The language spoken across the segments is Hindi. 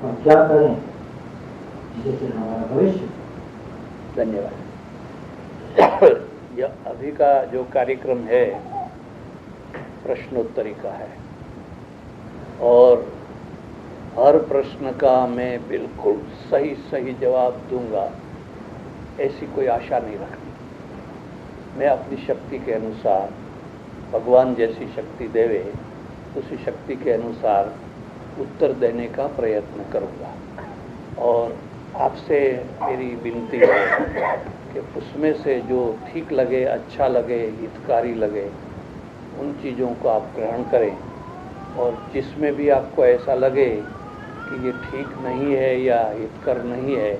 और क्या करें जिससे हमारा भविष्य। धन्यवाद। यह अभी का जो कार्यक्रम है प्रश्नोत्तरी का है और हर प्रश्न का मैं बिल्कुल सही सही जवाब दूंगा ऐसी कोई आशा नहीं रखनी। मैं अपनी शक्ति के अनुसार, भगवान जैसी शक्ति देवे उसी शक्ति के अनुसार उत्तर देने का प्रयत्न करूंगा। और आपसे मेरी विनती है कि उसमें से जो ठीक लगे, अच्छा लगे, हितकारी लगे, उन चीज़ों को आप ग्रहण करें और जिसमें भी आपको ऐसा लगे कि ये ठीक नहीं है या हितकर नहीं है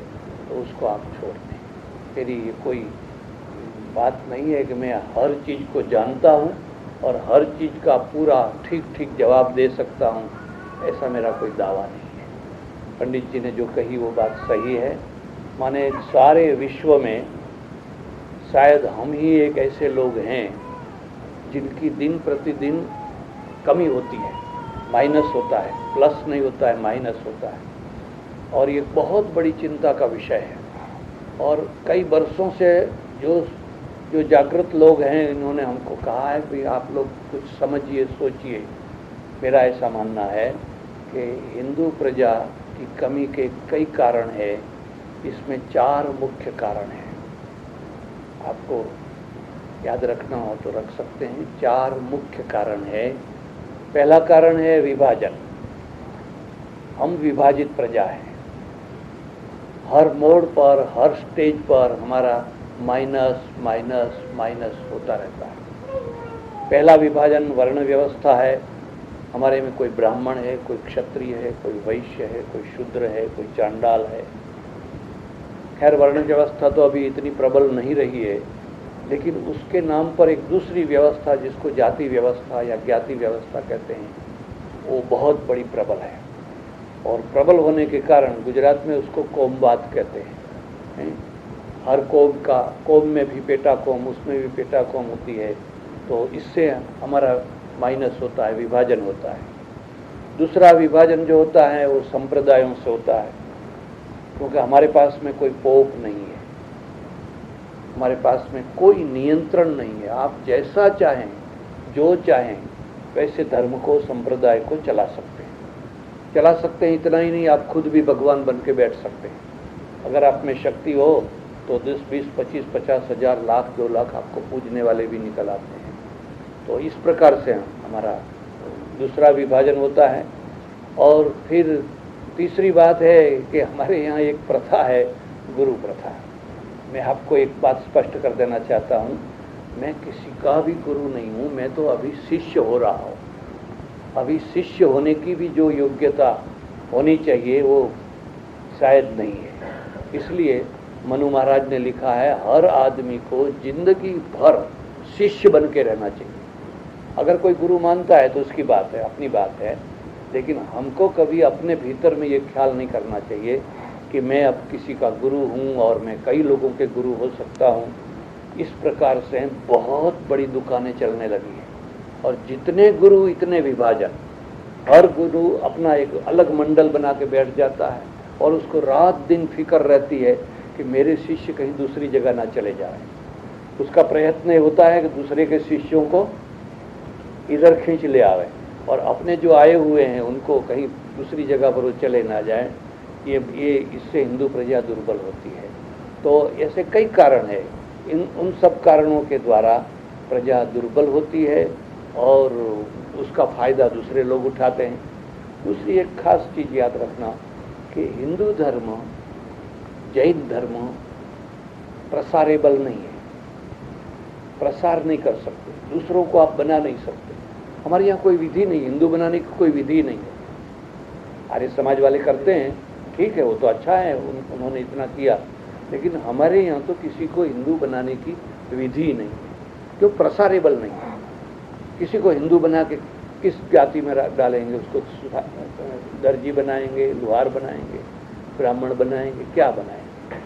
तो उसको आप छोड़ दें। मेरी ये कोई बात नहीं है कि मैं हर चीज़ को जानता हूँ और हर चीज़ का पूरा ठीक ठीक जवाब दे सकता हूँ, ऐसा मेरा कोई दावा नहीं है। पंडित जी ने जो कही वो बात सही है। माने सारे विश्व में शायद हम ही एक ऐसे लोग हैं जिनकी दिन प्रतिदिन कमी होती है, माइनस होता है, प्लस नहीं होता है, माइनस होता है। और ये बहुत बड़ी चिंता का विषय है। और कई वर्षों से जो जागृत लोग हैं इन्होंने हमको कहा है कि आप लोग कुछ समझिए, सोचिए। मेरा ऐसा मानना है कि हिंदू प्रजा की कमी के कई कारण है। इसमें 4 मुख्य कारण हैं। आपको याद रखना हो तो रख सकते हैं। 4 मुख्य कारण है। पहला कारण है विभाजन। हम विभाजित प्रजा हैं। हर मोड़ पर, हर स्टेज पर हमारा माइनस माइनस माइनस होता रहता है। पहला विभाजन वर्ण व्यवस्था है। हमारे में कोई ब्राह्मण है, कोई क्षत्रिय है, कोई वैश्य है, कोई शूद्र है, कोई चांडाल है। खैर वर्ण व्यवस्था तो अभी इतनी प्रबल नहीं रही है, लेकिन उसके नाम पर एक दूसरी व्यवस्था जिसको जाति व्यवस्था या ज्ञाति व्यवस्था कहते हैं, वो बहुत बड़ी प्रबल है। और प्रबल होने के कारण गुजरात में उसको कोमवाद कहते हैं। हर कौम में भी पेटा कौम, उसमें भी पेटा कौम होती है। तो इससे हमारा माइनस होता है, विभाजन होता है। दूसरा विभाजन जो होता है वो संप्रदायों से होता है, क्योंकि हमारे पास में कोई पोप नहीं है, हमारे पास में कोई नियंत्रण नहीं है। आप जैसा चाहें, जो चाहें वैसे धर्म को, संप्रदाय को चला सकते हैं। इतना ही नहीं, आप खुद भी भगवान बन के बैठ सकते हैं। अगर आप में शक्ति हो तो 10, 20, 25, 50 हजार, लाख, 2 लाख आपको पूजने वाले भी निकल आते हैं। तो इस प्रकार से हमारा दूसरा विभाजन होता है। और फिर तीसरी बात है कि हमारे यहाँ एक प्रथा है, गुरु प्रथा। मैं आपको एक बात स्पष्ट कर देना चाहता हूँ, मैं किसी का भी गुरु नहीं हूँ। मैं तो अभी शिष्य हो रहा हूँ। अभी शिष्य होने की भी जो योग्यता होनी चाहिए वो शायद नहीं है। इसलिए मनु महाराज ने लिखा है, हर आदमी को जिंदगी भर शिष्य बन के रहना चाहिए। अगर कोई गुरु मानता है तो उसकी बात है, अपनी बात है, लेकिन हमको कभी अपने भीतर में ये ख्याल नहीं करना चाहिए कि मैं अब किसी का गुरु हूँ और मैं कई लोगों के गुरु हो सकता हूँ। इस प्रकार से बहुत बड़ी दुकानें चलने लगी हैं और जितने गुरु इतने विभाजन। हर गुरु अपना एक अलग मंडल बना के बैठ जाता है और उसको रात दिन फिक्र रहती है कि मेरे शिष्य कहीं दूसरी जगह ना चले जाए। उसका प्रयत्न होता है कि दूसरे के शिष्यों को इधर खींच ले आवे और अपने जो आए हुए हैं उनको कहीं दूसरी जगह पर वो चले ना जाए। ये इससे हिंदू प्रजा दुर्बल होती है। तो ऐसे कई कारण है। उन सब कारणों के द्वारा प्रजा दुर्बल होती है और उसका फायदा दूसरे लोग उठाते हैं। दूसरी एक खास चीज़ याद रखना कि हिंदू धर्म, जैन धर्म प्रसारेबल नहीं है। प्रसार नहीं कर सकते, दूसरों को आप बना नहीं सकते। हमारे यहाँ कोई विधि नहीं, हिंदू बनाने की कोई विधि नहीं है। आर्य समाज वाले करते हैं, ठीक है, वो तो अच्छा है, उन्होंने इतना किया, लेकिन हमारे यहाँ तो किसी को हिंदू बनाने की विधि नहीं है, क्यों? प्रसारेबल नहीं है। किसी को हिंदू बना के किस जाति में डालेंगे? उसको दर्जी बनाएंगे, लुहार बनाएंगे, ब्राह्मण बनाएंगे, क्या बनाएंगे?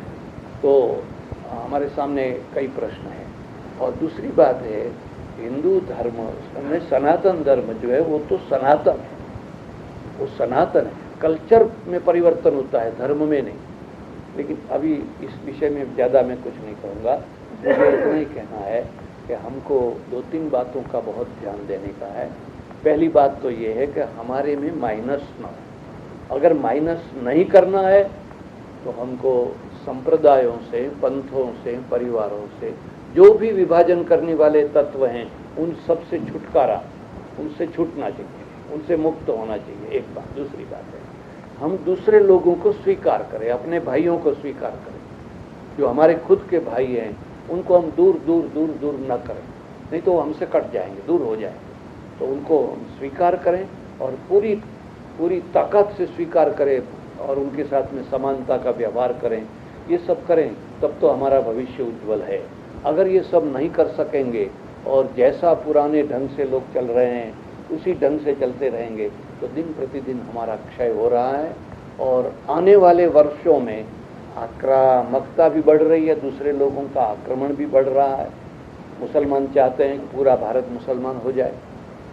तो हमारे सामने कई प्रश्न हैं। और दूसरी बात है, हिंदू धर्म में सनातन धर्म जो है वो तो सनातन है, वो सनातन है। कल्चर में परिवर्तन होता है, धर्म में नहीं। लेकिन अभी इस विषय में ज़्यादा मैं कुछ नहीं कहूँगा। मुझे इतना ही कहना है कि हमको 2-3 बातों का बहुत ध्यान देने का है। पहली बात तो ये है कि हमारे में माइनस ना हो। अगर माइनस नहीं करना है तो हमको संप्रदायों से, पंथों से, परिवारों से, जो भी विभाजन करने वाले तत्व हैं, उन सब से छुटकारा, उनसे छूटना चाहिए, उनसे मुक्त होना चाहिए। एक बात। दूसरी बात है, हम दूसरे लोगों को स्वीकार करें, अपने भाइयों को स्वीकार करें। जो हमारे खुद के भाई हैं उनको हम दूर दूर दूर दूर न करें, नहीं तो वो हमसे कट जाएंगे, दूर हो जाएंगे। तो उनको हम स्वीकार करें और पूरी पूरी ताकत से स्वीकार करें और उनके साथ में समानता का व्यवहार करें। ये सब करें तब तो हमारा भविष्य उज्जवल है। अगर ये सब नहीं कर सकेंगे और जैसा पुराने ढंग से लोग चल रहे हैं उसी ढंग से चलते रहेंगे तो दिन प्रतिदिन हमारा क्षय हो रहा है और आने वाले वर्षों में आक्रामकता भी बढ़ रही है, दूसरे लोगों का आक्रमण भी बढ़ रहा है। मुसलमान चाहते हैं कि पूरा भारत मुसलमान हो जाए,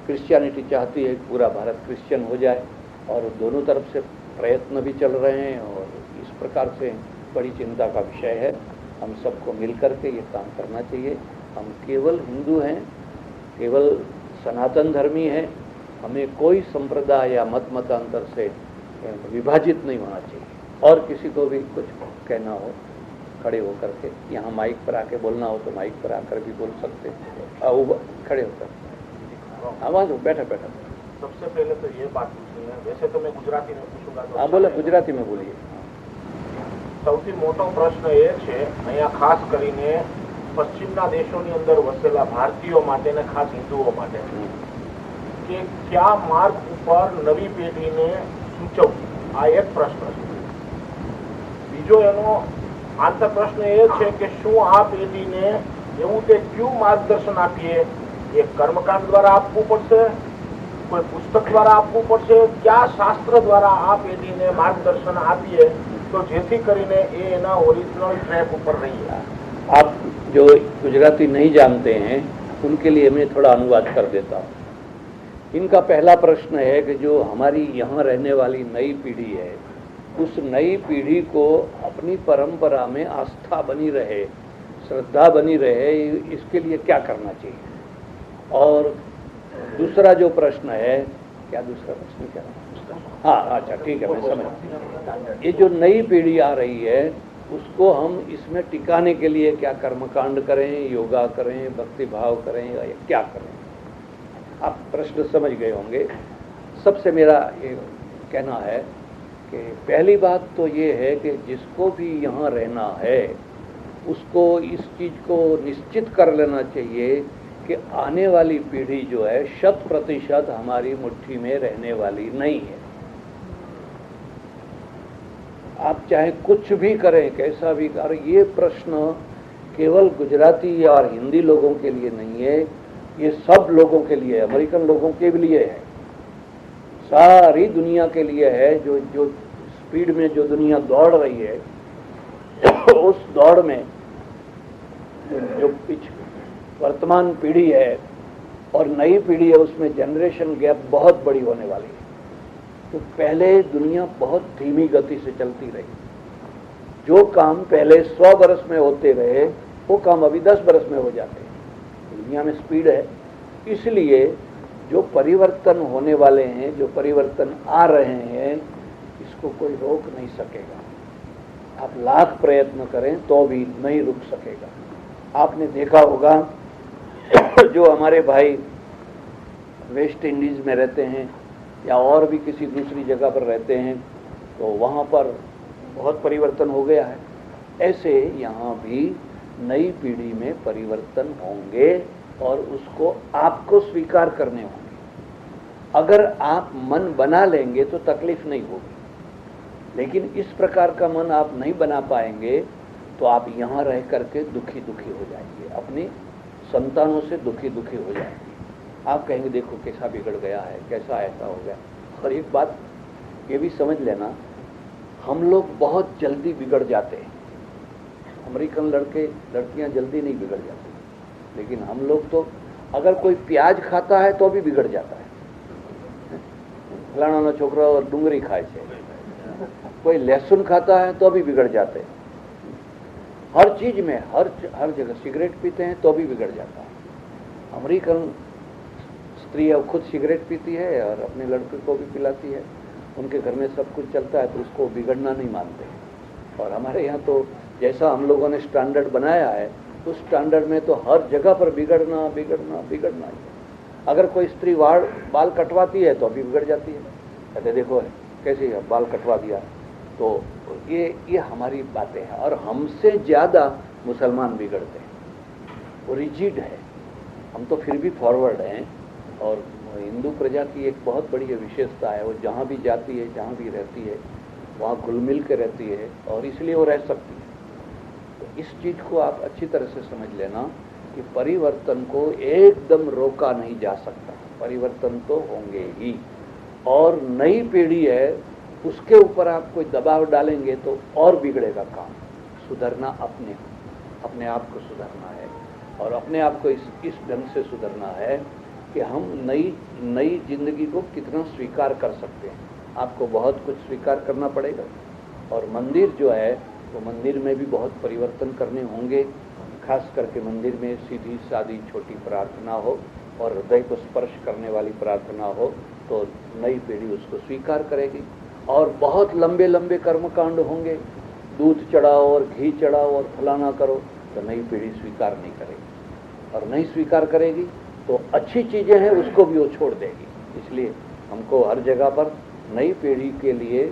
क्रिश्चियनिटी चाहती है कि पूरा भारत क्रिश्चियन हो जाए, और दोनों तरफ से प्रयत्न भी चल रहे हैं और इस प्रकार से बड़ी चिंता का विषय है। हम सबको मिल करके ये काम करना चाहिए। हम केवल हिंदू हैं, केवल सनातन धर्मी हैं, हमें कोई संप्रदाय या मतांतर से विभाजित नहीं होना चाहिए। और किसी को भी कुछ कहना हो खड़े होकर के, यहाँ माइक पर आके बोलना हो तो माइक पर आकर भी बोल सकते हैं, खड़े होकर आवाज हो, बैठा बैठा। सबसे पहले तो ये बात पूछनी है, वैसे तो मैं गुजराती में पूछूंगा तो आप बोले, गुजराती में बोलिए। સૌથી મોટો પ્રશ્ન એ છે અહીંયા ખાસ કરીને પશ્ચિમના દેશોની અંદર વસેલા ભારતીયો માટે ને ખાસ હિન્દુઓ માટે કે કયા માર્ગ ઉપર નવી પેઢીને સૂચવવું, આ એક પ્રશ્ન છે। બીજો એનો આંતર પ્રશ્ન એ છે કે શું આ પેઢીને એવું તે ક્યુ માર્ગદર્શન આપીએ, એ કર્મકાંડ દ્વારા આપવું પડશે, કોઈ પુસ્તક દ્વારા આપવું પડશે, કયા શાસ્ત્ર દ્વારા આ પેઢીને માર્ગદર્શન આપીએ तो જેથી કરીને એ એના ઓરિજિનલ ટ્રેક ઉપર રહીએ। आप जो गुजराती नहीं जानते हैं उनके लिए मैं थोड़ा अनुवाद कर देता हूँ। इनका पहला प्रश्न है कि जो हमारी यहाँ रहने वाली नई पीढ़ी है, उस नई पीढ़ी को अपनी परंपरा में आस्था बनी रहे, श्रद्धा बनी रहे, इसके लिए क्या करना चाहिए। और दूसरा जो प्रश्न है, क्या दूसरा प्रश्न क्या है? हाँ, अच्छा ठीक है, मैं समझ। ये जो नई पीढ़ी आ रही है उसको हम इसमें टिकाने के लिए क्या कर्मकांड करें, योगा करें, भक्ति भाव करें या क्या करें। आप प्रश्न समझ गए होंगे। सबसे मेरा ये कहना है कि पहली बात तो ये है कि जिसको भी यहाँ रहना है उसको इस चीज़ को निश्चित कर लेना चाहिए कि आने वाली पीढ़ी जो है 100% हमारी मुट्ठी में रहने वाली नहीं है। आप चाहे कुछ भी करें, कैसा भी करें, ये प्रश्न केवल गुजराती और हिंदी लोगों के लिए नहीं है, ये सब लोगों के लिए है, अमेरिकन लोगों के लिए है, सारी दुनिया के लिए है। जो स्पीड में जो दुनिया दौड़ रही है उस दौड़ में जो वर्तमान पीढ़ी है और नई पीढ़ी है उसमें जनरेशन गैप बहुत बड़ी होने वाली है। तो पहले दुनिया बहुत धीमी गति से चलती रही, जो काम पहले 100 बरस में होते रहे वो काम अभी 10 बरस में हो जाते हैं। दुनिया में स्पीड है, इसलिए जो परिवर्तन होने वाले हैं, जो परिवर्तन आ रहे हैं, इसको कोई रोक नहीं सकेगा। आप लाख प्रयत्न करें तो भी नहीं रुक सकेगा। आपने देखा होगा जो हमारे भाई वेस्ट इंडीज़ में रहते हैं या और भी किसी दूसरी जगह पर रहते हैं तो वहाँ पर बहुत परिवर्तन हो गया है। ऐसे यहाँ भी नई पीढ़ी में परिवर्तन होंगे और उसको आपको स्वीकार करने होंगे। अगर आप मन बना लेंगे तो तकलीफ नहीं होगी, लेकिन इस प्रकार का मन आप नहीं बना पाएंगे तो आप यहाँ रह करके दुखी दुखी हो जाएंगे, अपनी संतानों से दुखी दुखी हो जाएंगे। आप कहेंगे देखो कैसा बिगड़ गया है, कैसा ऐसा हो गया। और एक बात ये भी समझ लेना, हम लोग बहुत जल्दी बिगड़ जाते हैं। अमेरिकन लड़के लड़कियां जल्दी नहीं बिगड़ जाते, लेकिन हम लोग तो अगर कोई प्याज खाता है तो भी बिगड़ जाता है। फलाना छोकरा और डूंगरी खाए छे, कोई लहसुन खाता है तो भी बिगड़ जाते हैं। हर चीज में, हर जगह सिगरेट पीते हैं तो भी बिगड़ जाता है। अमेरिकन स्त्री अब खुद सिगरेट पीती है और अपने लड़के को भी पिलाती है, उनके घर में सब कुछ चलता है तो उसको बिगड़ना नहीं मानते। और हमारे यहाँ तो जैसा हम लोगों ने स्टैंडर्ड बनाया है, उस स्टैंडर्ड में तो हर जगह पर बिगड़ना बिगड़ना बिगड़ना ही है। अगर कोई स्त्री बाल कटवाती है तो भी बिगड़ जाती है, कहते देखो कैसे बाल कटवा दिया। तो ये हमारी बातें हैं, और हमसे ज़्यादा मुसलमान बिगड़ते हैं। वो रिजिड है, हम तो फिर भी फॉरवर्ड हैं। और हिंदू प्रजा की एक बहुत बड़ी विशेषता है, वो जहाँ भी जाती है, जहाँ भी रहती है, वहाँ घुल मिल के रहती है, और इसलिए वो रह सकती है। तो इस चीज़ को आप अच्छी तरह से समझ लेना कि परिवर्तन को एकदम रोका नहीं जा सकता, परिवर्तन तो होंगे ही। और नई पीढ़ी है, उसके ऊपर आप कोई दबाव डालेंगे तो और बिगड़ेगा काम। सुधरना अपने आप को सुधरना है, और अपने आप को इस ढंग से सुधरना है कि हम नई जिंदगी को कितना स्वीकार कर सकते हैं। आपको बहुत कुछ स्वीकार करना पड़ेगा, और मंदिर जो है वो मंदिर में भी बहुत परिवर्तन करने होंगे। खास करके मंदिर में सीधी सादी छोटी प्रार्थना हो और हृदय को स्पर्श करने वाली प्रार्थना हो तो नई पीढ़ी उसको स्वीकार करेगी। और बहुत लंबे लंबे कर्मकांड होंगे, दूध चढ़ाओ और घी चढ़ाओ और फलाना करो, तो नई पीढ़ी स्वीकार नहीं करेगी। और नहीं स्वीकार करेगी तो अच्छी चीज़ें हैं उसको भी वो छोड़ देगी। इसलिए हमको हर जगह पर नई पीढ़ी के लिए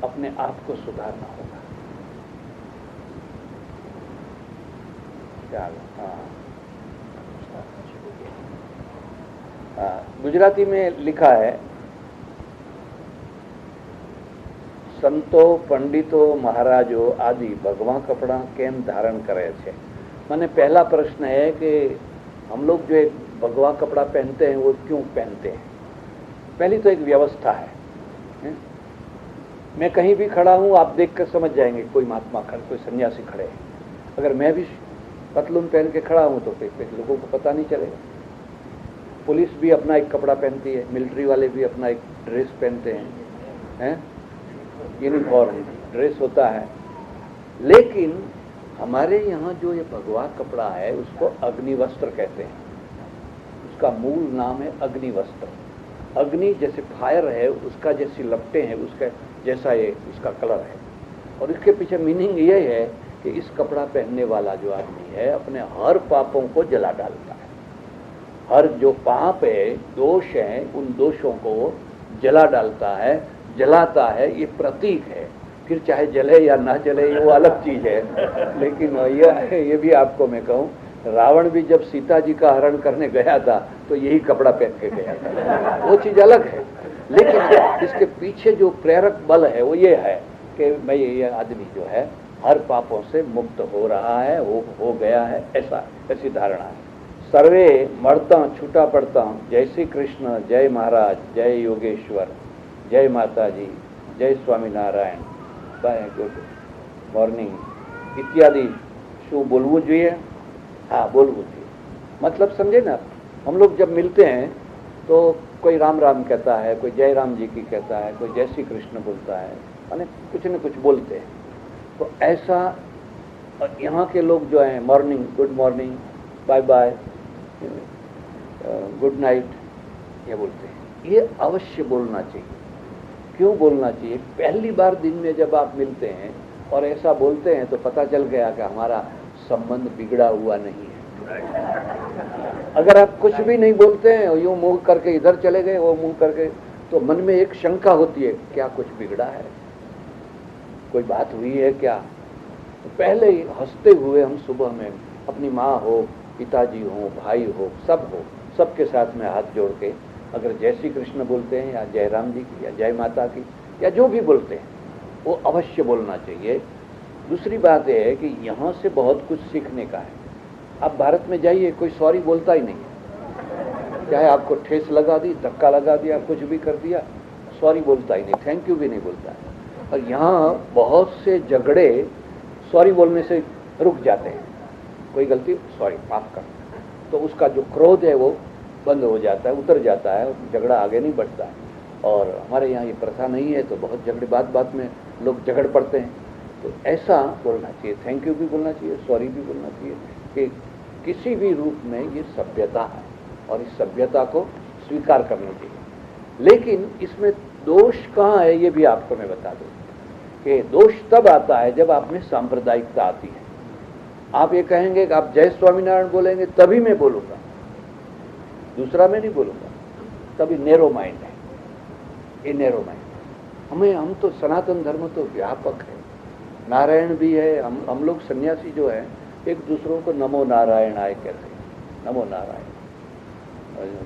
अपने आप को सुधारना होगा। गुजराती में लिखा है, संतो पंडितो महाराजो आदि भगवा कपड़ा केम धारण करे छे। मैंने पहला प्रश्न है कि हम लोग जो एक भगवा कपड़ा पहनते हैं वो क्यों पहनते हैं। पहली तो एक व्यवस्था है। मैं कहीं भी खड़ा हूँ, आप देख कर समझ जाएंगे कोई महात्मा खड़े, कोई सन्यासी खड़े हैं। अगर मैं भी पतलून पहन के खड़ा हूँ तो फिर लोगों को पता नहीं चलेगा। पुलिस भी अपना एक कपड़ा पहनती है, मिलिट्री वाले भी अपना एक ड्रेस पहनते हैं, यूनिफॉर्म ड्रेस होता है। लेकिन हमारे यहाँ जो ये भगवा कपड़ा है उसको अग्निवस्त्र कहते हैं। उसका मूल नाम है अग्निवस्त्र। अग्नि जैसे फायर है, उसका जैसी लपटें हैं, उसका जैसा ये उसका कलर है। और इसके पीछे मीनिंग ये है कि इस कपड़ा पहनने वाला जो आदमी है अपने हर पापों को जला डालता है। हर जो पाप है, दोष है, उन दोषों को जला डालता है, जलाता है। ये प्रतीक है। फिर चाहे जले या ना जले वो अलग चीज है। लेकिन ये भी आपको मैं कहूँ, रावण भी जब सीता जी का हरण करने गया था तो यही कपड़ा पहन के गया था, वो चीज अलग है। लेकिन इसके पीछे जो प्रेरक बल है वो ये है कि भाई ये आदमी जो है हर पापों से मुक्त हो रहा है, हो गया है, ऐसी धारणा है। सर्वे मरता छूटा पड़ता, जय श्री कृष्ण, जय महाराज, जय योगेश्वर, जय माता जी, जय स्वामीनारायण, बाय, गुड मॉर्निंग इत्यादि शू बोलવું જોઈએ। हाँ, बोलવું જોઈએ। मतलब समझे ना, हम लोग जब मिलते हैं तो कोई राम राम कहता है, कोई जय राम जी की कहता है, कोई जय श्री कृष्ण बोलता है, माने कुछ न कुछ बोलते हैं। तो ऐसा यहाँ के लोग जो हैं morning, good morning, bye bye, good night, ये बोलते हैं। ये अवश्य बोलना चाहिए। क्यों बोलना चाहिए? पहली बार दिन में जब आप मिलते हैं और ऐसा बोलते हैं तो पता चल गया कि हमारा संबंध बिगड़ा हुआ नहीं है। अगर आप कुछ भी नहीं बोलते हैं, यूं मुंह करके इधर चले गए, वो मुंह करके, तो मन में एक शंका होती है, क्या कुछ बिगड़ा है, कोई बात हुई है क्या? तो पहले ही हंसते हुए हम सुबह में अपनी माँ हो, पिताजी हो, भाई हो, सबके साथ में हाथ जोड़ के अगर जय श्री कृष्ण बोलते हैं या जय राम जी की या जय माता की या जो भी बोलते हैं वो अवश्य बोलना चाहिए। दूसरी बात यह है कि यहाँ से बहुत कुछ सीखने का है। आप भारत में जाइए, कोई सॉरी बोलता ही नहीं है। चाहे आपको ठेस लगा दी, धक्का लगा दिया, कुछ भी कर दिया, सॉरी बोलता ही नहीं, थैंक यू भी नहीं बोलता है। और यहाँ बहुत से झगड़े सॉरी बोलने से रुक जाते हैं। कोई गलती, सॉरी, माफ कर, तो उसका जो क्रोध है वो बंद हो जाता है, उतर जाता है, झगड़ा आगे नहीं बढ़ता है। और हमारे यहाँ ये प्रथा नहीं है, तो बहुत झगड़े बात बात में लोग झगड़ पड़ते हैं। तो ऐसा बोलना चाहिए, थैंक यू भी बोलना चाहिए, सॉरी भी बोलना चाहिए, कि किसी भी रूप में ये सभ्यता है और इस सभ्यता को स्वीकार करना चाहिए। लेकिन इसमें दोष कहाँ है ये भी आपको मैं बता दूँ कि दोष तब आता है जब आप में सांप्रदायिकता आती है। आप ये कहेंगे कि आप जय स्वामीनारायण बोलेंगे तभी मैं बोलूँगा, दूसरा मैं नहीं बोलूँगा, तभी नैरो माइंड है, ये नैरो माइंड। हम तो सनातन धर्म तो व्यापक है, नारायण भी है। हम लोग सन्यासी जो है एक दूसरों को नमो नारायण आए कहते हैं, नमो नारायण।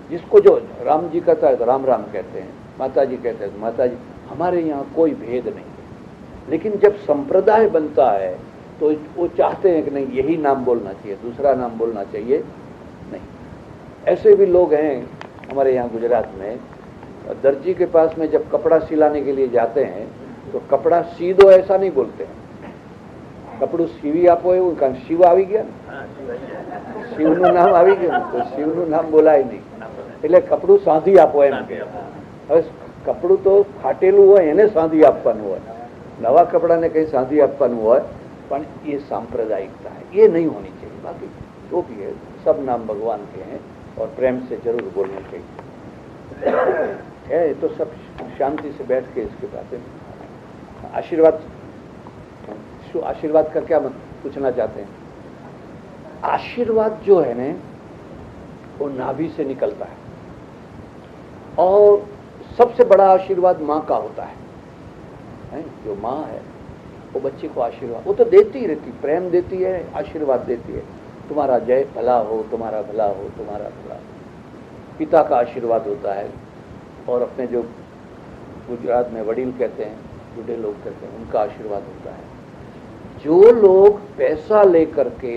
जिसको जो राम जी कहता है तो राम राम कहते हैं, माता जी कहते हैं तो माता जी। हमारे यहाँ कोई भेद नहीं है। लेकिन जब संप्रदाय बनता है तो वो चाहते हैं कि नहीं यही नाम बोलना चाहिए, दूसरा नाम बोलना चाहिए नहीं। ऐसे भी लोग हैं हमारे यहाँ गुजरात में, दर्जी के पास में जब कपड़ा सिलाने के लिए जाते हैं तो कपड़ा सी दो ऐसा नहीं बोलते हैं, कपड़ू सीवी आपो એવું કારણ શિવ આવી ગયા ને, શિવનું નામ આવી ગયું તો શિવનું નામ બોલાય નહીં, એટલે કપડું સાંધી આપો એમ કે। હવે કપડું તો ફાટેલું હોય એને સાંધી આપવાનું હોય, નવા કપડાને કંઈ સાંધી આપવાનું હોય, પણ ये सांप्रदायिकता है, ये नहीं होनी चाहिए। बाकी जो भी है सब नाम भगवान के हैं और प्रेम से जरूर बोलने चाहिए है। तो सब शांति से बैठ के इसके बात में आशीर्वाद, आशीर्वाद का क्या पूछना चाहते हैं? आशीर्वाद जो है ना वो नाभि से निकलता है और सबसे बड़ा आशीर्वाद माँ का होता है। जो माँ है वो बच्चे को आशीर्वाद वो तो देती ही रहती, प्रेम देती है, आशीर्वाद देती है, तुम्हारा जय भला हो, तुम्हारा भला हो, तुम्हारा भला हो। पिता का आशीर्वाद होता है और अपने जो गुजरात में वडील कहते हैं, बूढ़े लोग कहते हैं, उनका आशीर्वाद होता है। जो लोग पैसा लेकर के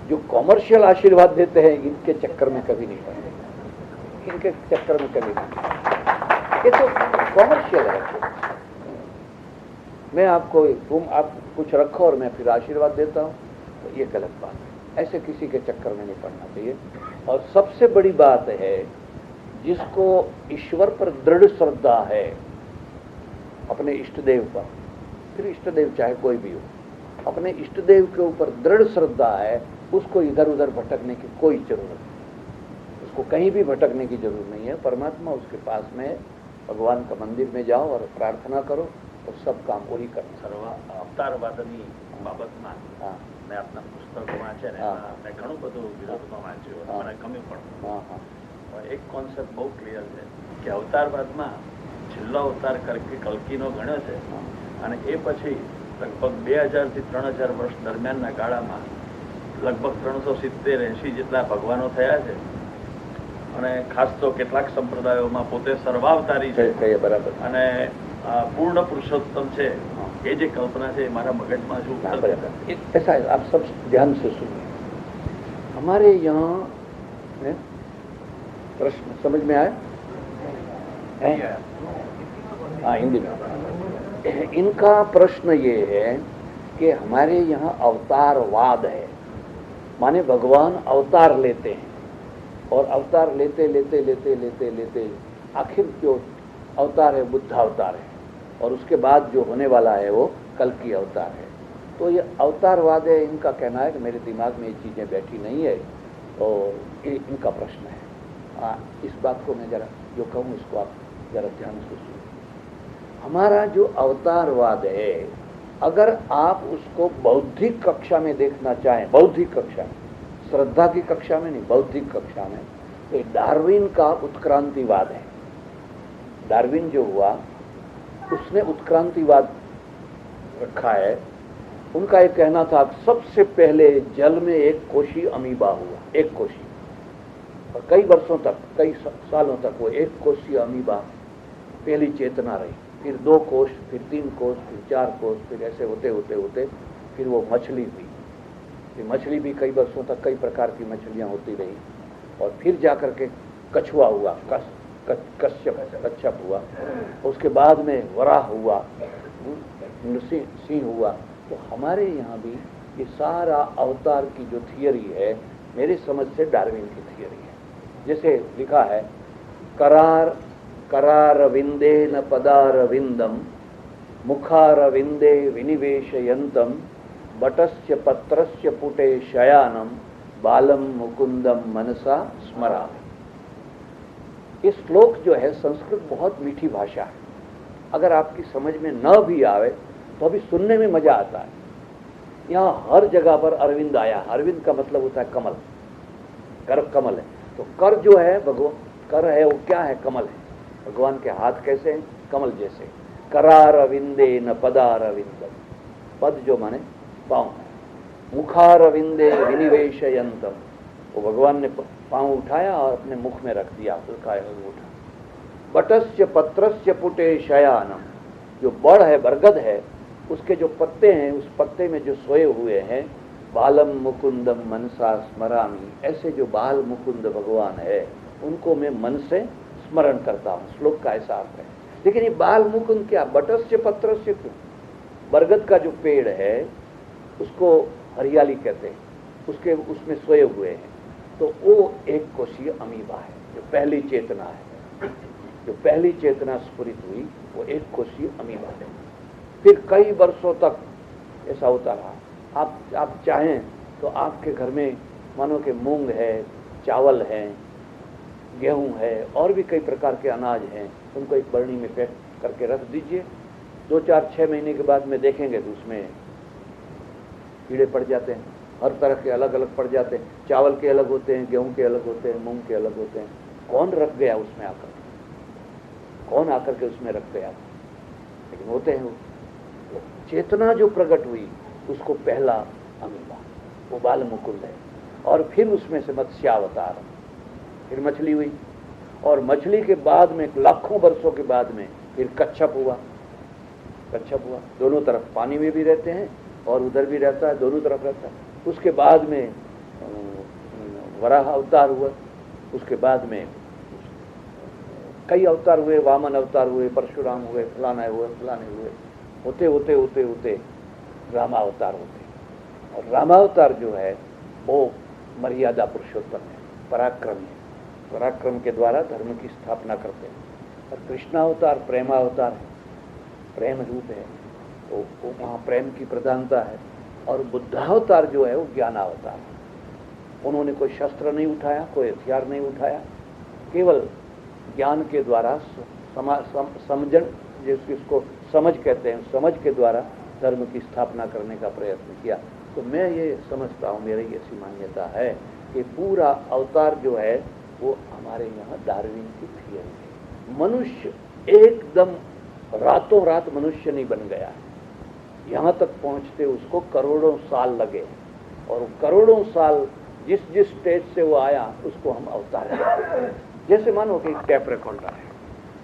जो कॉमर्शियल आशीर्वाद देते हैं इनके चक्कर में कभी नहीं पड़ते, इनके चक्कर में कभी नहीं। ये तो कॉमर्शियल है। मैं आपको तुम आप कुछ रखो और मैं फिर आशीर्वाद देता हूँ, तो ये गलत बात है। ऐसे किसी के चक्कर में नहीं पड़ना चाहिए। और सबसे बड़ी बात है जिसको ईश्वर पर दृढ़ श्रद्धा है, अपने इष्ट देव पर, फिर इष्ट देव चाहे कोई भी हो, अपने इष्ट देव के ऊपर दृढ़ श्रद्धा है, उसको इधर उधर भटकने की कोई जरूरत नहीं, उसको कहीं भी भटकने की जरूरत नहीं है। परमात्मा उसके पास में, भगवान का मंदिर में जाओ और प्रार्थना करो और सब काम वही करो। सर्व अवतारवादनी बाबतમાં મેં આપના પુસ્તકો વાંચે ને મેં ઘણું બધું વિરોધમાં વાંચ્યું, મને ગમ્યું પણ એક કોન્સેપ્ટ બહુ ક્લિયર છે કે અવતારવાદમાં છેલ્લો અવતાર કલ્કીનો ગણ્યો છે અને એ પછી લગભગ 2000 થી 3000 વર્ષ દરમિયાનના ગાળામાં લગભગ 370-80 જેટલા ભગવાનો થયા છે અને ખાસ તો કેટલાક સંપ્રદાયોમાં પોતે સર્વાવતારી છે બરાબર અને पूर्ण पुरुषोत्तम છે ये जो कल्पना है हमारा मगज में जो ऐसा है। आप सब ध्यान से सुनिए। हमारे यहाँ प्रश्न समझ में आया? हाँ, हिंदी में। इनका प्रश्न ये है कि हमारे यहाँ अवतारवाद है, माने भगवान अवतार लेते हैं और अवतार लेते लेते लेते लेते लेते आखिर जो अवतार है बुद्ध अवतार है और उसके बाद जो होने वाला है वो कल्कि अवतार है। तो ये अवतारवाद है। इनका कहना है कि मेरे दिमाग में ये चीज़ें बैठी नहीं है और ये इनका प्रश्न है। इस बात को मैं जरा जो कहूँ इसको आप जरा ध्यान से सुनिए। हमारा जो अवतारवाद है, अगर आप उसको बौद्धिक कक्षा में देखना चाहें, बौद्धिक कक्षा में, श्रद्धा की कक्षा में नहीं, बौद्धिक कक्षा में, तो डार्विन का उत्क्रांतिवाद है। डार्विन जो हुआ उसने उत्क्रांतिवाद रखा है। उनका एक कहना था सबसे पहले जल में एक कोशी अमीबा हुआ, एक कोशी, और कई वर्षों तक, कई सालों तक वो एक कोशी अमीबा पहली चेतना रही, फिर 2 कोष, फिर 3 कोष, फिर 4 कोष, फिर ऐसे होते होते होते फिर वो मछली हुई। फिर मछली भी कई वर्षों तक कई प्रकार की मछलियां होती रही और फिर जाकर के कछुआ हुआ, कच्छप हुआ, उसके बाद में वराह हुआ, सिंह हुआ। तो हमारे यहाँ भी ये सारा अवतार की जो थियरी है मेरी समझ से डार्विन की थियरी है। जैसे लिखा है करार करारविंदे न पदारविंदम मुखारविंदे विनिवेशयंतम बटस्य पत्रस्य पुटे शयानम बालम मुकुंदम मनसा स्मरामि। ये श्लोक जो है, संस्कृत बहुत मीठी भाषा है। अगर आपकी समझ में न भी आवे तो भी सुनने में मजा आता है। यहाँ हर जगह पर अरविंद आया। अरविंद का मतलब होता है कमल, कर कमल है। तो कर जो है भगवान, कर है वो क्या है? कमल है। भगवान के हाथ कैसे हैं? कमल जैसे। करारविंदे न पदारविंदम, पद जो माने पाँव है। मुखारविंदे विनिवेशयंतम, वो भगवान ने पाँव उठाया और अपने मुख में रख दिया, उठाया उठा। बटस्य पत्रस्य पुटे शयानम, जो बड़ है, बरगद है, उसके जो पत्ते हैं, उस पत्ते में जो सोए हुए हैं, बालम मुकुंदम मनसा स्मरामि, ऐसे जो बाल मुकुंद भगवान है उनको मैं मन से स्मरण करता हूँ। श्लोक का ऐसा अर्थ है। लेकिन ये बाल मुकुंद क्या? बटस्य पत्रस्य क्यों? बरगद का जो पेड़ है उसको हरियाली कहते हैं, उसमें सोए हुए हैं। तो वो एक कोशीय अमीबा है, जो पहली चेतना है, जो पहली चेतना स्फुरित हुई वो एक कोशीय अमीबा है। फिर कई वर्षों तक ऐसा होता रहा। आप चाहें तो आपके घर में मानो कि मूंग है, चावल है, गेहूं है, और भी कई प्रकार के अनाज हैं, उनको एक बरनी में पैक करके रख दीजिए। 2-4-6 महीने के बाद में देखेंगे तो उसमें कीड़े पड़ जाते हैं, हर तरह के अलग अलग पड़ जाते हैं। चावल के अलग होते हैं, गेहूं के अलग होते हैं, मूंग के अलग होते हैं। कौन रख गया उसमें आकर? कौन आकर के उसमें रख गया? लेकिन होते हैं वो। चेतना जो प्रकट हुई उसको पहला अमीबा, वो बाल मुकुंद है। और फिर उसमें से मत्स्यावतार, फिर मछली हुई, और मछली के बाद में लाखों वर्षों के बाद में फिर कच्छप हुआ। कच्छप हुआ, दोनों तरफ पानी में भी रहते हैं और उधर भी रहता है, दोनों तरफ रहता है। उसके बाद में वराह अवतार हुआ, उसके बाद में कई अवतार हुए, वामन अवतार हुए, परशुराम हुए, फलाने हुए, होते होते होते होते रामावतार होते। और रामावतार जो है वो मर्यादा पुरुषोत्तम है, पराक्रम है, पराक्रम के द्वारा धर्म की स्थापना करते हैं। और कृष्णावतार प्रेमावतार है, प्रेम रूप है, तो वहाँ प्रेम की प्रधानता है। और बुद्धावतार जो है वो ज्ञानावतार है। उन्होंने कोई शस्त्र नहीं उठाया, कोई हथियार नहीं उठाया, केवल ज्ञान के द्वारा समझन, जिसको समझ कहते हैं, समझ के द्वारा धर्म की स्थापना करने का प्रयत्न किया। तो मैं ये समझता हूँ, मेरी ऐसी मान्यता है कि पूरा अवतार जो है वो हमारे यहाँ डार्विन की थियरी है। मनुष्य एकदम रातों रात मनुष्य नहीं बन गया है। यहाँ तक पहुँचते उसको करोड़ों साल लगे, और करोड़ों साल जिस जिस स्टेज से वो आया उसको हम अवतार हैं। जैसे मानो कि टैप रिकॉर्डर है,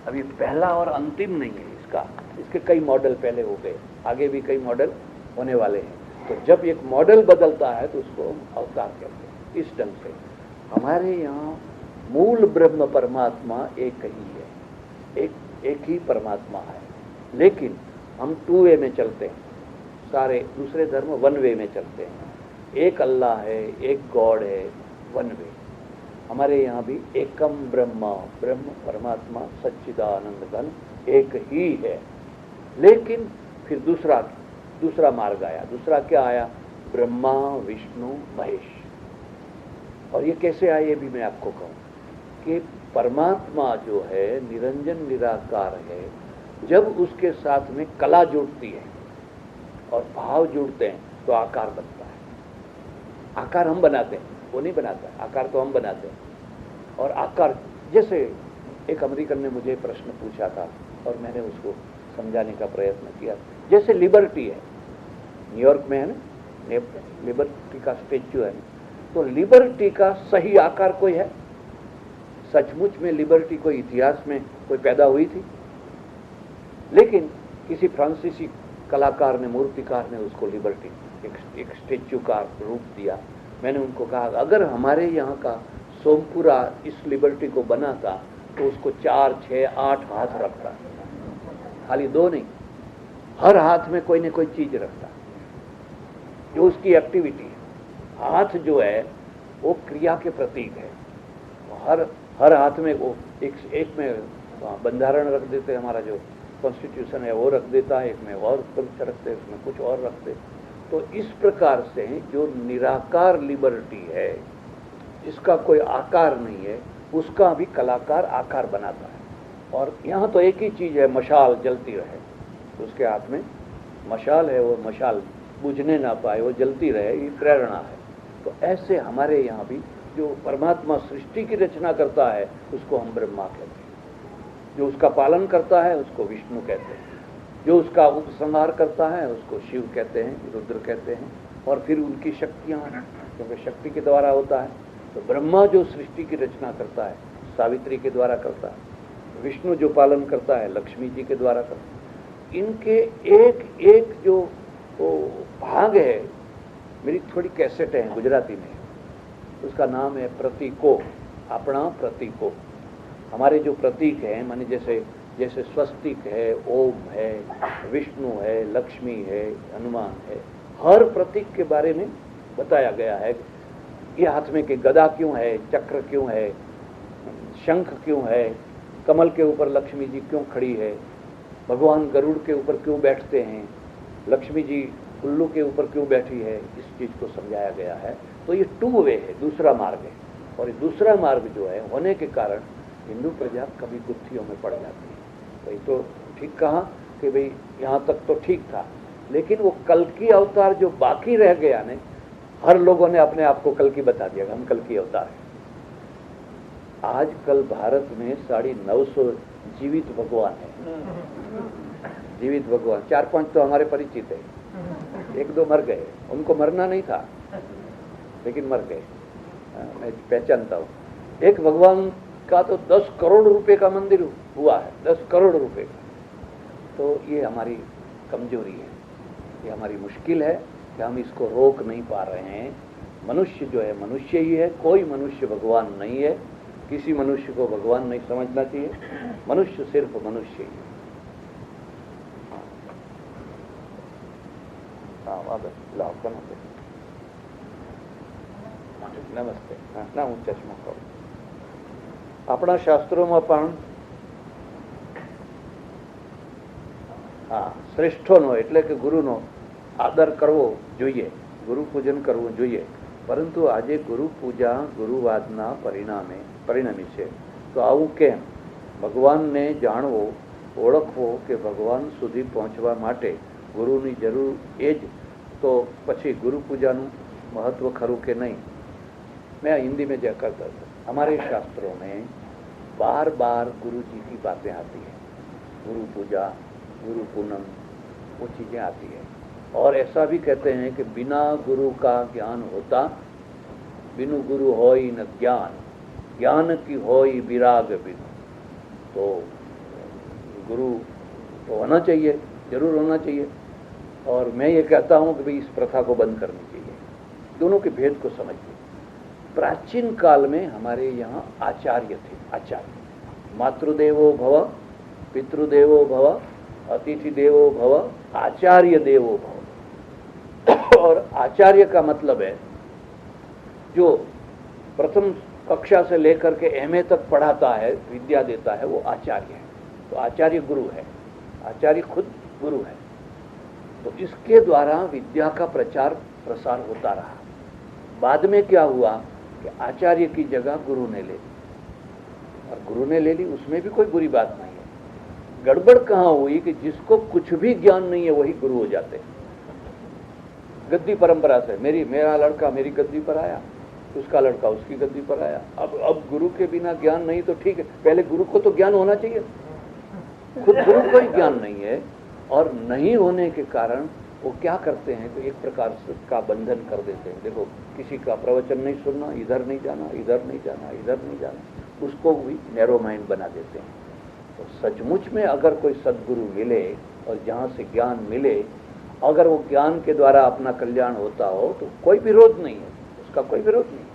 अभी पहला और अंतिम नहीं है इसका, इसके कई मॉडल पहले हो गए, आगे भी कई मॉडल होने वाले हैं। तो जब एक मॉडल बदलता है तो उसको हम अवतार कहते हैं। इस ढंग से हमारे यहाँ मूल ब्रह्म परमात्मा एक ही है, एक ही परमात्मा है। लेकिन हम 2 वे में चलते हैं, सारे दूसरे धर्म 1 वे में चलते हैं। एक अल्लाह है, एक गॉड है, 1 वे। हमारे यहाँ भी एकम ब्रह्म, ब्रह्म परमात्मा सच्चिदानंद घन एक ही है। लेकिन फिर दूसरा मार्ग आया। दूसरा क्या आया? ब्रह्मा विष्णु महेश। और ये कैसे आया ये भी मैं आपको कहूँ कि परमात्मा जो है निरंजन निराकार है। जब उसके साथ में कला जुड़ती है और भाव जुड़ते हैं तो आकार बनता है। आकार हम बनाते हैं, वो नहीं बनाता, आकार तो हम बनाते हैं। और आकार, जैसे एक अमेरिकन ने मुझे प्रश्न पूछा था और मैंने उसको समझाने का प्रयत्न किया। जैसे लिबर्टी है, न्यूयॉर्क में है ना, लिबर्टी का स्टेच्यू है, तो लिबर्टी का सही आकार कोई है? सचमुच में लिबर्टी कोई इतिहास में कोई पैदा हुई थी? लेकिन किसी फ्रांसीसी कलाकार ने, मूर्तिकार ने उसको लिबर्टी एक स्टेच्यू का रूप दिया। मैंने उनको कहा अगर हमारे यहाँ का सोमपुरा इस लिबर्टी को बनाता तो उसको 4, 6, 8 हाथ रखता, खाली 2 नहीं, हर हाथ में कोई न कोई चीज रखता जो उसकी एक्टिविटी है। हाथ जो है वो क्रिया के प्रतीक है। हर हाथ में वो एक में बंधारण रख देते, हमारा जो कॉन्स्टिट्यूशन है वो रख देता है, एक में और कुछ रखते, उसमें कुछ और रखते। तो इस प्रकार से जो निराकार लिबर्टी है, जिसका कोई आकार नहीं है, उसका भी कलाकार आकार बनाता है। और यहाँ तो एक ही चीज़ है, मशाल जलती रहे, तो उसके हाथ में मशाल है, वो मशाल बुझने ना पाए, वो जलती रहे, ये प्रेरणा है। तो ऐसे हमारे यहाँ भी जो परमात्मा सृष्टि की रचना करता है उसको हम ब्रह्मा कहते हैं, जो उसका पालन करता है उसको विष्णु कहते हैं, जो उसका उपसंहार करता है उसको शिव कहते हैं, रुद्र कहते हैं। और फिर उनकी शक्तियाँ, क्योंकि शक्ति के द्वारा होता है, तो ब्रह्मा जो सृष्टि की रचना करता है सावित्री के द्वारा करता है, विष्णु जो पालन करता है लक्ष्मी जी के द्वारा करता है। इनके एक एक जो भाग है, मेरी थोड़ी कैसेट है गुजराती में, उसका नाम है प्रतीको, अपना प्रतीको। हमारे जो प्रतीक हैं, माने जैसे जैसे स्वस्तिक है, ओम है, विष्णु है, लक्ष्मी है, हनुमान है, हर प्रतीक के बारे में बताया गया है। ये हाथ में कि गदा क्यों है, चक्र क्यों है, शंख क्यों है, कमल के ऊपर लक्ष्मी जी क्यों खड़ी है, भगवान गरुड़ के ऊपर क्यों बैठते हैं, लक्ष्मी जी उल्लू के ऊपर क्यों बैठी है, इस चीज़ को समझाया गया है। तो ये 2 वे है, दूसरा मार्ग है। और ये दूसरा मार्ग जो है होने के कारण हिंदू प्रजा कभी गुत्थियों में पड़ जाती है। वही तो ठीक कहा कि भाई यहाँ तक तो ठीक था, लेकिन वो कल की अवतार जो बाकी रह गया ने, हर लोगों ने अपने आप को कल की बता दिया, हम कल की अवतार है। आजकल भारत में 950 जीवित भगवान है, जीवित भगवान। 4-5 तो हमारे परिचित है, 1-2 मर गए, उनको मरना नहीं था लेकिन मर गए, मैं पहचानता हूँ। एक भगवान का तो 10 करोड़ रुपए का मंदिर हुआ है, 10 करोड़ रुपए का। तो ये हमारी कमजोरी है, ये हमारी मुश्किल है कि हम इसको रोक नहीं पा रहे हैं। मनुष्य जो है मनुष्य ही है, कोई मनुष्य भगवान नहीं है। किसी मनुष्य को भगवान नहीं समझना चाहिए, मनुष्य सिर्फ मनुष्य ही है। નમસ્તે. ના હું ચશ્મા કહું. આપણા શાસ્ત્રોમાં પણ શ્રેષ્ઠોનો એટલે કે ગુરુનો આદર કરવો જોઈએ, ગુરુ પૂજન કરવું જોઈએ. પરંતુ આજે ગુરુ પૂજા ગુરુવાદના પરિણમી છે. તો આવું કેમ? ભગવાનને જાણવો, ઓળખવો કે ભગવાન સુધી પહોંચવા માટે ગુરુની જરૂર એ જ, तो પછી गुरु पूजाનું महत्व खरू के नहीं? मैं हिंदी में क्या करता था, हमारे शास्त्रों में बार बार गुरु जी की बातें आती है, गुरु पूजा, गुरु पूनम, वो चीज़ें आती है। और ऐसा भी कहते हैं कि बिना गुरु का ज्ञान होता, बिनु गुरु होई न ज्ञान, ज्ञान की होई विराग बिनु। तो गुरु तो होना चाहिए, जरूर होना चाहिए। और मैं ये कहता हूँ कि भाई इस प्रथा को बंद करनी चाहिए, दोनों के भेद को समझिए। प्राचीन काल में हमारे यहाँ आचार्य थे, आचार्य, मातृदेवो भव, पितृदेवो भव, अतिथि देवो भव, आचार्य देवो भव। और आचार्य का मतलब है जो प्रथम कक्षा से लेकर के MA तक पढ़ाता है, विद्या देता है, वो आचार्य है। तो आचार्य गुरु है, आचार्य खुद गुरु है। तो इसके द्वारा विद्या का प्रचार प्रसार होता रहा। बाद में क्या हुआ कि आचार्य की जगह गुरु ने ले ली, और गुरु ने ले ली, उसमें भी कोई बुरी बात नहीं है। गड़बड़ कहाँ हुई कि जिसको कुछ भी ज्ञान नहीं है वही गुरु हो जाते हैं। गद्दी परंपरा से मेरा लड़का मेरी गद्दी पर आया, उसका लड़का उसकी गद्दी पर आया। अब गुरु के बिना ज्ञान नहीं तो ठीक है, पहले गुरु को तो ज्ञान होना चाहिए, खुद गुरु को ही ज्ञान नहीं है। और नहीं होने के कारण वो क्या करते हैं तो एक प्रकार का बंधन कर देते हैं। देखो, किसी का प्रवचन नहीं सुनना, इधर नहीं जाना, इधर नहीं जाना, इधर नहीं जाना, उसको भी नैरो माइंड बना देते हैं। तो सचमुच में अगर कोई सद्गुरु मिले और जहाँ से ज्ञान मिले, अगर वो ज्ञान के द्वारा अपना कल्याण होता हो तो कोई विरोध नहीं है, उसका कोई विरोध नहीं,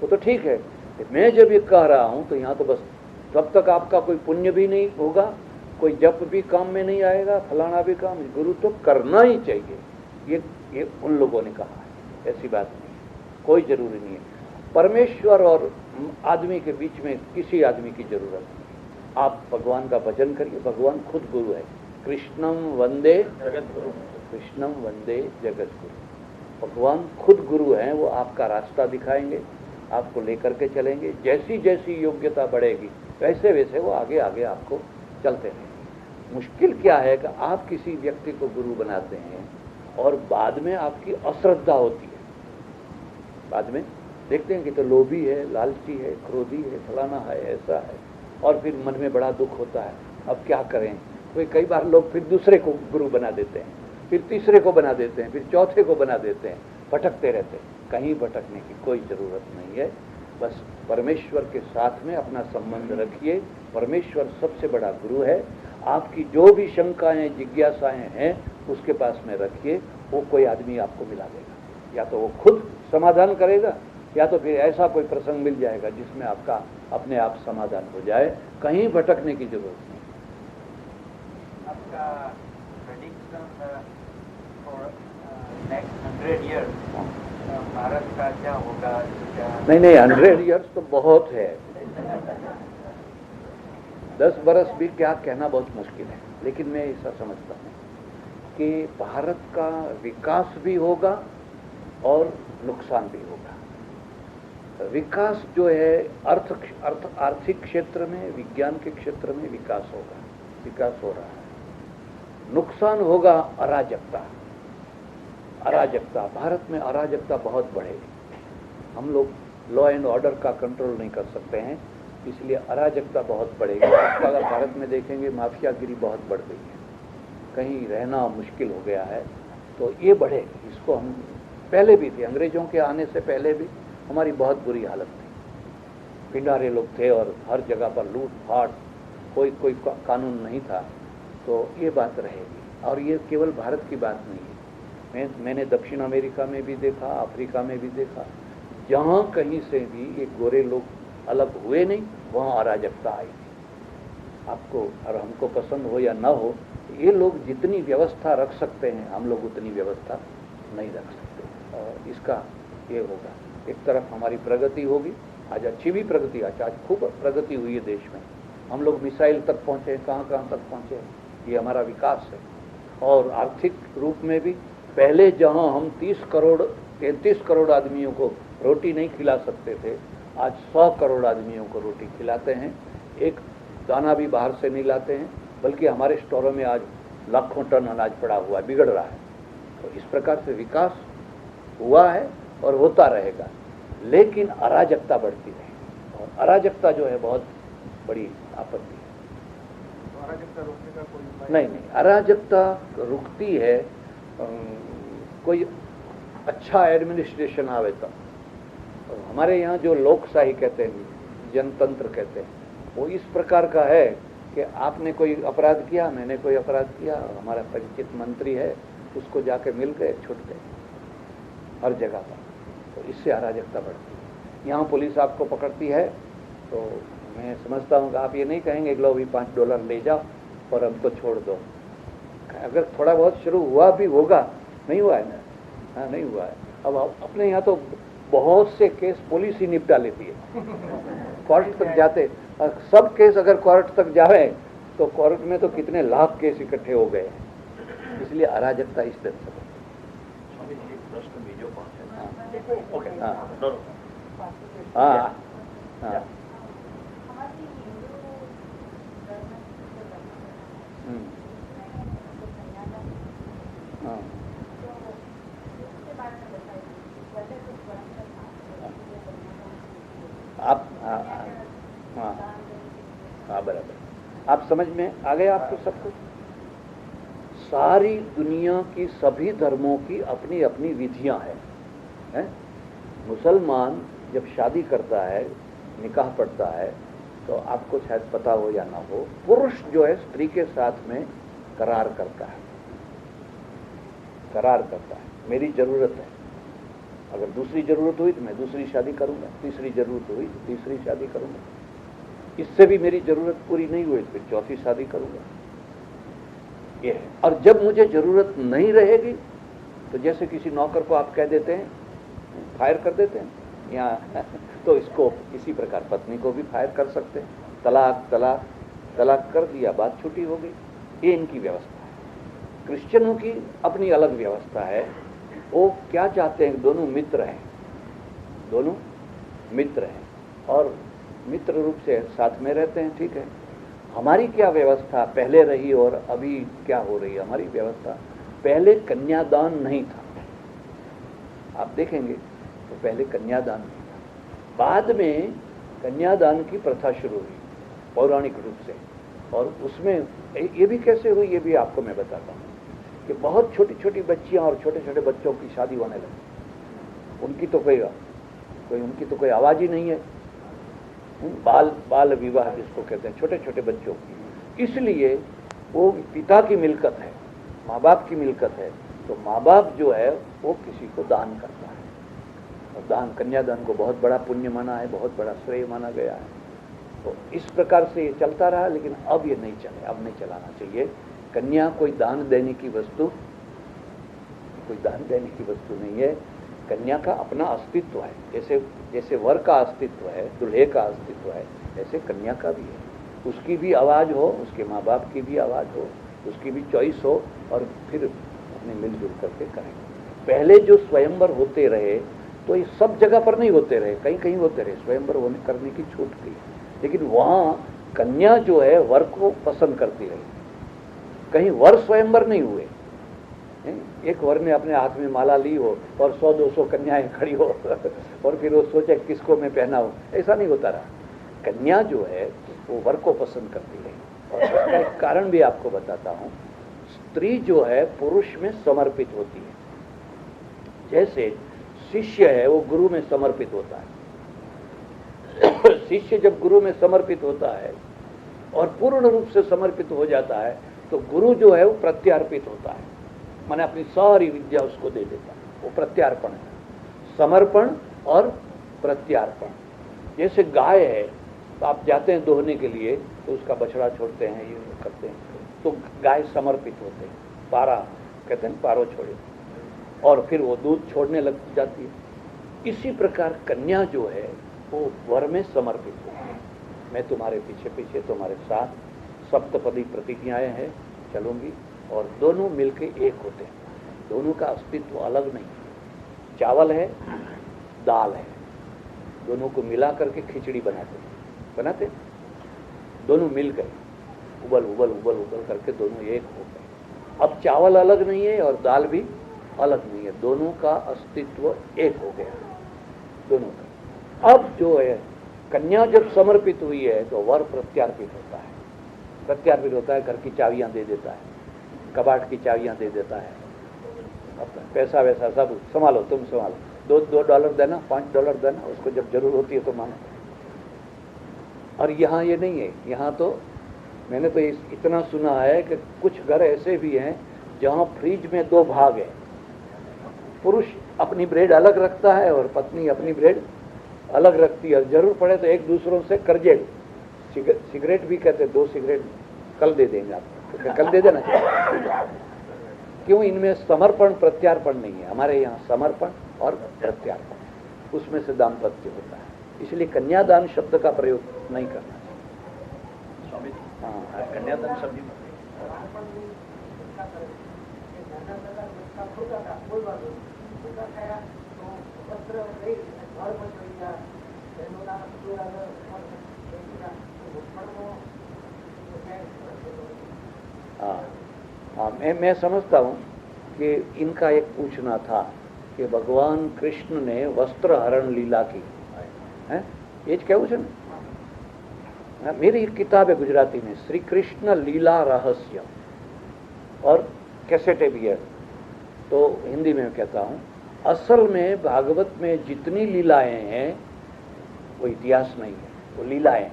वो तो ठीक है। मैं जब ये कह रहा हूँ तो यहाँ तो बस तब तक आपका कोई पुण्य भी नहीं होगा, कोई जप भी काम में नहीं आएगा, फलाना भी काम, गुरु तो करना ही चाहिए। ये उन लोगों ने कहा है, ऐसी बात नहीं, कोई जरूरी नहीं है। परमेश्वर और आदमी के बीच में किसी आदमी की जरूरत नहीं। आप भगवान का भजन करिए, भगवान खुद गुरु है। कृष्णम वंदे जगत गुरु। कृष्णम वंदे जगत गुरु। भगवान खुद गुरु हैं, वो आपका रास्ता दिखाएंगे, आपको लेकर के चलेंगे। जैसी जैसी योग्यता बढ़ेगी वैसे वैसे वो आगे आगे आपको चलते रहेंगे। मुश्किल क्या है कि आप किसी व्यक्ति को गुरु बनाते हैं और बाद में आपकी अश्रद्धा होती है। बाद में देखते हैं कि तो लोभी है, लालची है, क्रोधी है, फलाना है, ऐसा है, और फिर मन में बड़ा दुख होता है। अब क्या करें? तो कई बार लोग फिर दूसरे को गुरु बना देते हैं, फिर तीसरे को बना देते हैं, फिर चौथे को बना देते हैं, भटकते रहते हैं। कहीं भटकने की कोई ज़रूरत नहीं है। बस परमेश्वर के साथ में अपना संबंध रखिए। परमेश्वर सबसे बड़ा गुरु है। आपकी जो भी शंकाएं, जिज्ञासाएं हैं उसके पास में रखिए, वो कोई आदमी आपको मिला देगा। या तो वो खुद समाधान करेगा, या तो फिर ऐसा कोई प्रसंग मिल जाएगा जिसमें आपका अपने आप समाधान हो जाए। कहीं भटकने की जरूरत नहीं। आपका prediction for next 100 years Bharat का क्या होगा? नहीं 100 years तो बहुत है। 10 बरस भी क्या कहना बहुत मुश्किल है। लेकिन मैं ऐसा समझता हूँ कि भारत का विकास भी होगा और नुकसान भी होगा। विकास जो है आर्थिक क्षेत्र में, विज्ञान के क्षेत्र में विकास होगा, विकास हो रहा है। नुकसान होगा अराजकता। भारत में अराजकता बहुत बढ़ेगी। हम लोग लॉ एंड ऑर्डर का कंट्रोल नहीं कर सकते हैं, इसलिए अराजकता बहुत बढ़ेगी। अगर भारत में देखेंगे माफियागिरी बहुत बढ़ गई है, कहीं रहना मुश्किल हो गया है, तो ये बढ़ेगी। इसको हम पहले भी थे, अंग्रेजों के आने से पहले भी हमारी बहुत बुरी हालत थी। पिंडारे लोग थे और हर जगह पर लूट फाट, कोई कानून नहीं था। तो ये बात रहेगी। और ये केवल भारत की बात नहीं है। मैंने दक्षिण अमेरिका में भी देखा, अफ्रीका में भी देखा, जहाँ कहीं से भी ये गोरे लोग अलग हुए नहीं, वहाँ अराजकता आई थी। आपको और हमको पसंद हो या ना हो, ये लोग जितनी व्यवस्था रख सकते हैं हम लोग उतनी व्यवस्था नहीं रख सकते। और इसका ये होगा, एक तरफ हमारी प्रगति होगी। आज अच्छी भी प्रगति, आज खूब प्रगति हुई है देश में। हम लोग मिसाइल तक पहुँचे, कहाँ तक पहुँचे, ये हमारा विकास है। और आर्थिक रूप में भी पहले जहाँ हम 33 करोड़ आदमियों को रोटी नहीं खिला सकते थे, आज 100 करोड़ आदमियों को रोटी खिलाते हैं। एक दाना भी बाहर से नहीं लाते हैं, बल्कि हमारे स्टोरों में आज लाखों टन अनाज पड़ा हुआ है, बिगड़ रहा है। तो इस प्रकार से विकास हुआ है और होता रहेगा। लेकिन अराजकता बढ़ती रहेगी, और अराजकता जो है बहुत बड़ी आपत्ति है। अराजकता रोकने का कोई उपाय नहीं, अराजकता रुकती है कोई अच्छा एडमिनिस्ट्रेशन आवे तब। हमारे यहाँ जो लोकशाही कहते हैं, जनतंत्र कहते हैं, वो इस प्रकार का है कि आपने कोई अपराध किया, मैंने कोई अपराध किया, हमारा परिचित मंत्री है, उसको जाके मिल गए, छूट गए हर जगह पर। तो इससे अराजकता बढ़ती है। यहाँ पुलिस आपको पकड़ती है तो मैं समझता हूँ कि आप ये नहीं कहेंगे कि लो भी $5 ले जाओ और हमको छोड़ दो। अगर थोड़ा बहुत शुरू हुआ भी होगा, नहीं हुआ है ना, हाँ नहीं हुआ है। अब अपने यहाँ तो बहुत से केस पुलिस ही निपटा लेती है, कोर्ट तक जाते। सब केस अगर कोर्ट तक जाए तो कोर्ट में तो कितने लाख केस इकट्ठे हो गए हैं। इसलिए अराजकता इस तरह से। स्वामी जी, एक प्रश्न बीजो पहुंचे। ओके, हाँ हाँ हाँ आप हाँ बराबर। आप समझ में आ गया आपको सब कुछ। सारी दुनिया की सभी धर्मों की अपनी अपनी विधियां हैं। मुसलमान जब शादी करता है, निकाह पढ़ता है, तो आपको शायद पता हो या ना हो, पुरुष जो है स्त्री के साथ में करार करता है, मेरी जरूरत है, अगर दूसरी जरूरत हुई तो मैं दूसरी शादी करूंगा, तीसरी जरूरत हुई तो तीसरी शादी करूंगा, इससे भी मेरी जरूरत पूरी नहीं हुई तो फिर चौथी शादी करूंगा, ये है। और जब मुझे जरूरत नहीं रहेगी तो जैसे किसी नौकर को आप कह देते हैं, फायर कर देते हैं या तो इसको इसी प्रकार पत्नी को भी फायर कर सकते हैं। तलाक तलाक कर दिया, बात छुट्टी हो गई। ये इनकी व्यवस्था है। क्रिश्चियनों की अपनी अलग व्यवस्था है। वो क्या चाहते हैं, दोनों मित्र हैं, दोनों मित्र हैं और मित्र रूप से साथ में रहते हैं, ठीक है। हमारी क्या व्यवस्था पहले रही और अभी क्या हो रही है? हमारी व्यवस्था, पहले कन्यादान नहीं था, आप देखेंगे तो पहले कन्यादान नहीं था। बाद में कन्यादान की प्रथा शुरू हुई पौराणिक रूप से, और उसमें ये भी कैसे हुई ये भी आपको मैं बताता हूँ कि बहुत छोटी छोटी बच्चियाँ और छोटे छोटे बच्चों की शादी होने लगी। उनकी तो कोई आवाज़ ही नहीं है। बाल विवाह जिसको कहते हैं, छोटे छोटे बच्चों की। इसलिए वो पिता की मिल्कत है, माँ बाप की मिल्कत है, तो माँ बाप जो है वो किसी को दान करता है। और दान, कन्यादान को बहुत बड़ा पुण्य माना है, बहुत बड़ा श्रेय माना गया है। तो इस प्रकार से ये चलता रहा, लेकिन अब ये नहीं चले, अब नहीं चलाना चाहिए। कन्या कोई दान देने की वस्तु नहीं है। कन्या का अपना अस्तित्व है। जैसे वर का अस्तित्व है, दूल्हे का अस्तित्व है, ऐसे कन्या का भी है। उसकी भी आवाज़ हो, उसके माँ बाप की भी आवाज़ हो, उसकी भी चॉइस हो, और फिर अपने मिलजुल करके करें। पहले जो स्वयंवर होते रहे तो ये सब जगह पर नहीं होते रहे, कहीं कहीं होते रहे, स्वयंवर करने की छूट थी। लेकिन वहाँ कन्या जो है वर को पसंद करती रही। कहीं वर स्वयंवर नहीं हुए। एक वर ने अपने हाथ में माला ली हो और 100-200 कन्याएं खड़ी हो और फिर वो सोचे किसको मैं पहनाऊं, ऐसा नहीं होता रहा। कन्या जो है वो वर को पसंद करती रही। और इसका एक कारण भी आपको बताता हूँ। स्त्री जो है पुरुष में समर्पित होती है। जैसे शिष्य है वो गुरु में समर्पित होता है। शिष्य जब गुरु में समर्पित होता है और पूर्ण रूप से समर्पित हो जाता है तो गुरु जो है वो प्रत्यार्पित होता है, माने अपनी सारी विद्या उसको दे देता है। वो प्रत्यार्पण है, समर्पण और प्रत्यार्पण। जैसे गाय है तो आप जाते हैं दोहने के लिए तो उसका बछड़ा छोड़ते हैं, ये करते हैं, तो गाय समर्पित होते हैं। पारा कहते हैं, पारो छोड़े, और फिर वो दूध छोड़ने लग जाती है। इसी प्रकार कन्या जो है वो वर में समर्पित होती है। मैं तुम्हारे पीछे पीछे तुम्हारे साथ, सप्तपदी प्रतिज्ञाएं हैं, चलूंगी, और दोनों मिलके एक होते हैं। दोनों का अस्तित्व अलग नहीं। चावल है, दाल है, दोनों को मिला करके खिचड़ी बनाते दोनों मिल गए, उबल करके दोनों एक हो गए। अब चावल अलग नहीं है और दाल भी अलग नहीं है, दोनों का अस्तित्व एक हो गया, दोनों का। अब जो है कन्या जब समर्पित हुई है तो वर प्रत्यार्पित होता है, घर की चाबियां दे देता है, कबाट की चाबियां दे देता है, अपना पैसा वैसा सब संभालो, तुम संभालो, $2 देना, $5 देना, उसको जब जरूर होती है तो मांगो। और यहाँ ये नहीं है। यहाँ तो मैंने तो इतना सुना है कि कुछ घर ऐसे भी हैं जहाँ फ्रिज में 2 भाग है। पुरुष अपनी ब्रेड अलग रखता है और पत्नी अपनी ब्रेड अलग रखती है। जरूर पड़े तो एक दूसरों से कर्जे, सिगरेट भी कहते, 2 सिगरेट कल दे देंगे आपको, तो कल दे देना चाहिए। क्यों? इनमें समर्पण प्रत्यार्पण नहीं है। हमारे यहाँ समर्पण और प्रत्यार्पण, उसमें से दाम्पत्य होता है। इसलिए कन्यादान शब्द का प्रयोग नहीं करना चाहिए। स्वामी जी, हाँ, कन्यादान शब्द हाँ, मैं समझता हूँ कि इनका एक पूछना था कि भगवान कृष्ण ने वस्त्र हरण लीला की है, ये क्या पूछे ना। मेरी एक किताब है गुजराती में, श्री कृष्ण लीला रहस्य, और कैसेटें भी है, तो हिंदी में कहता हूँ। असल में भागवत में जितनी लीलाएं हैं वो इतिहास नहीं है, वो लीलाएं हैं।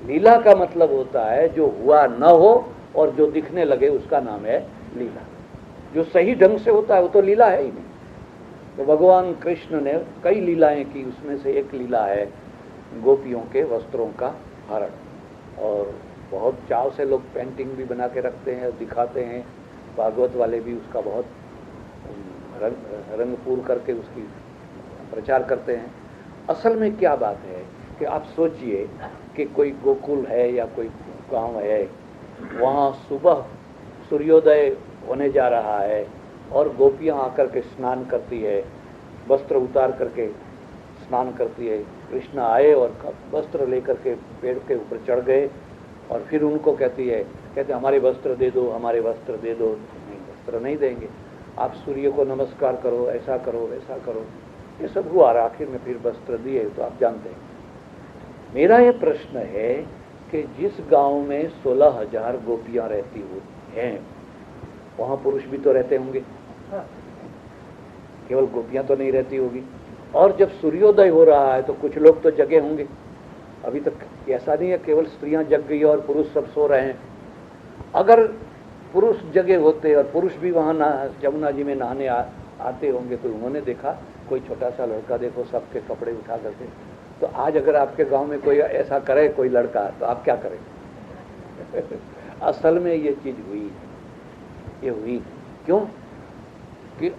लीला का मतलब होता है जो हुआ न हो और जो दिखने लगे, उसका नाम है लीला। जो सही ढंग से होता है वो तो लीला है ही नहीं। तो भगवान कृष्ण ने कई लीलाएं की, उसमें से एक लीला है गोपियों के वस्त्रों का हरण, और बहुत चाव से लोग पेंटिंग भी बना के रखते हैं, दिखाते हैं। भागवत वाले भी उसका बहुत रंग पूर करके उसकी प्रचार करते हैं। असल में क्या बात है कि आप सोचिए कि कोई गोकुल है या कोई गांव है, वहाँ सुबह सूर्योदय होने जा रहा है और गोपियाँ आकर के स्नान करती है, वस्त्र उतार करके स्नान करती है। कृष्ण आए और वस्त्र लेकर के पेड़ के ऊपर चढ़ गए और फिर उनको कहते हमारे वस्त्र दे दो, हमारे वस्त्र दे दो। नहीं, वस्त्र नहीं देंगे, आप सूर्य को नमस्कार करो, ऐसा करो वैसा करो। ये सब हुआ और आखिर में फिर वस्त्र दिए, तो आप जानते हैं। मेरा ये प्रश्न है कि जिस गांव में 16,000 गोपियां रहती हैं, वहां पुरुष भी तो रहते होंगे, केवल गोपियां तो नहीं रहती होगी। और जब सूर्योदय हो रहा है तो कुछ लोग तो जगे होंगे। अभी तक ऐसा नहीं है केवल स्त्रियां जग गई और पुरुष सब सो रहे हैं। अगर पुरुष जगे होते और पुरुष भी वहाँ जमुना जी में नहाने आते होंगे तो उन्होंने देखा कोई छोटा सा लड़का, देखो सबके कपड़े उठा करके। तो आज अगर आपके गांव में कोई ऐसा करे कोई लड़का, तो आप क्या करेंगे? असल में ये चीज हुई, ये हुई क्यों कि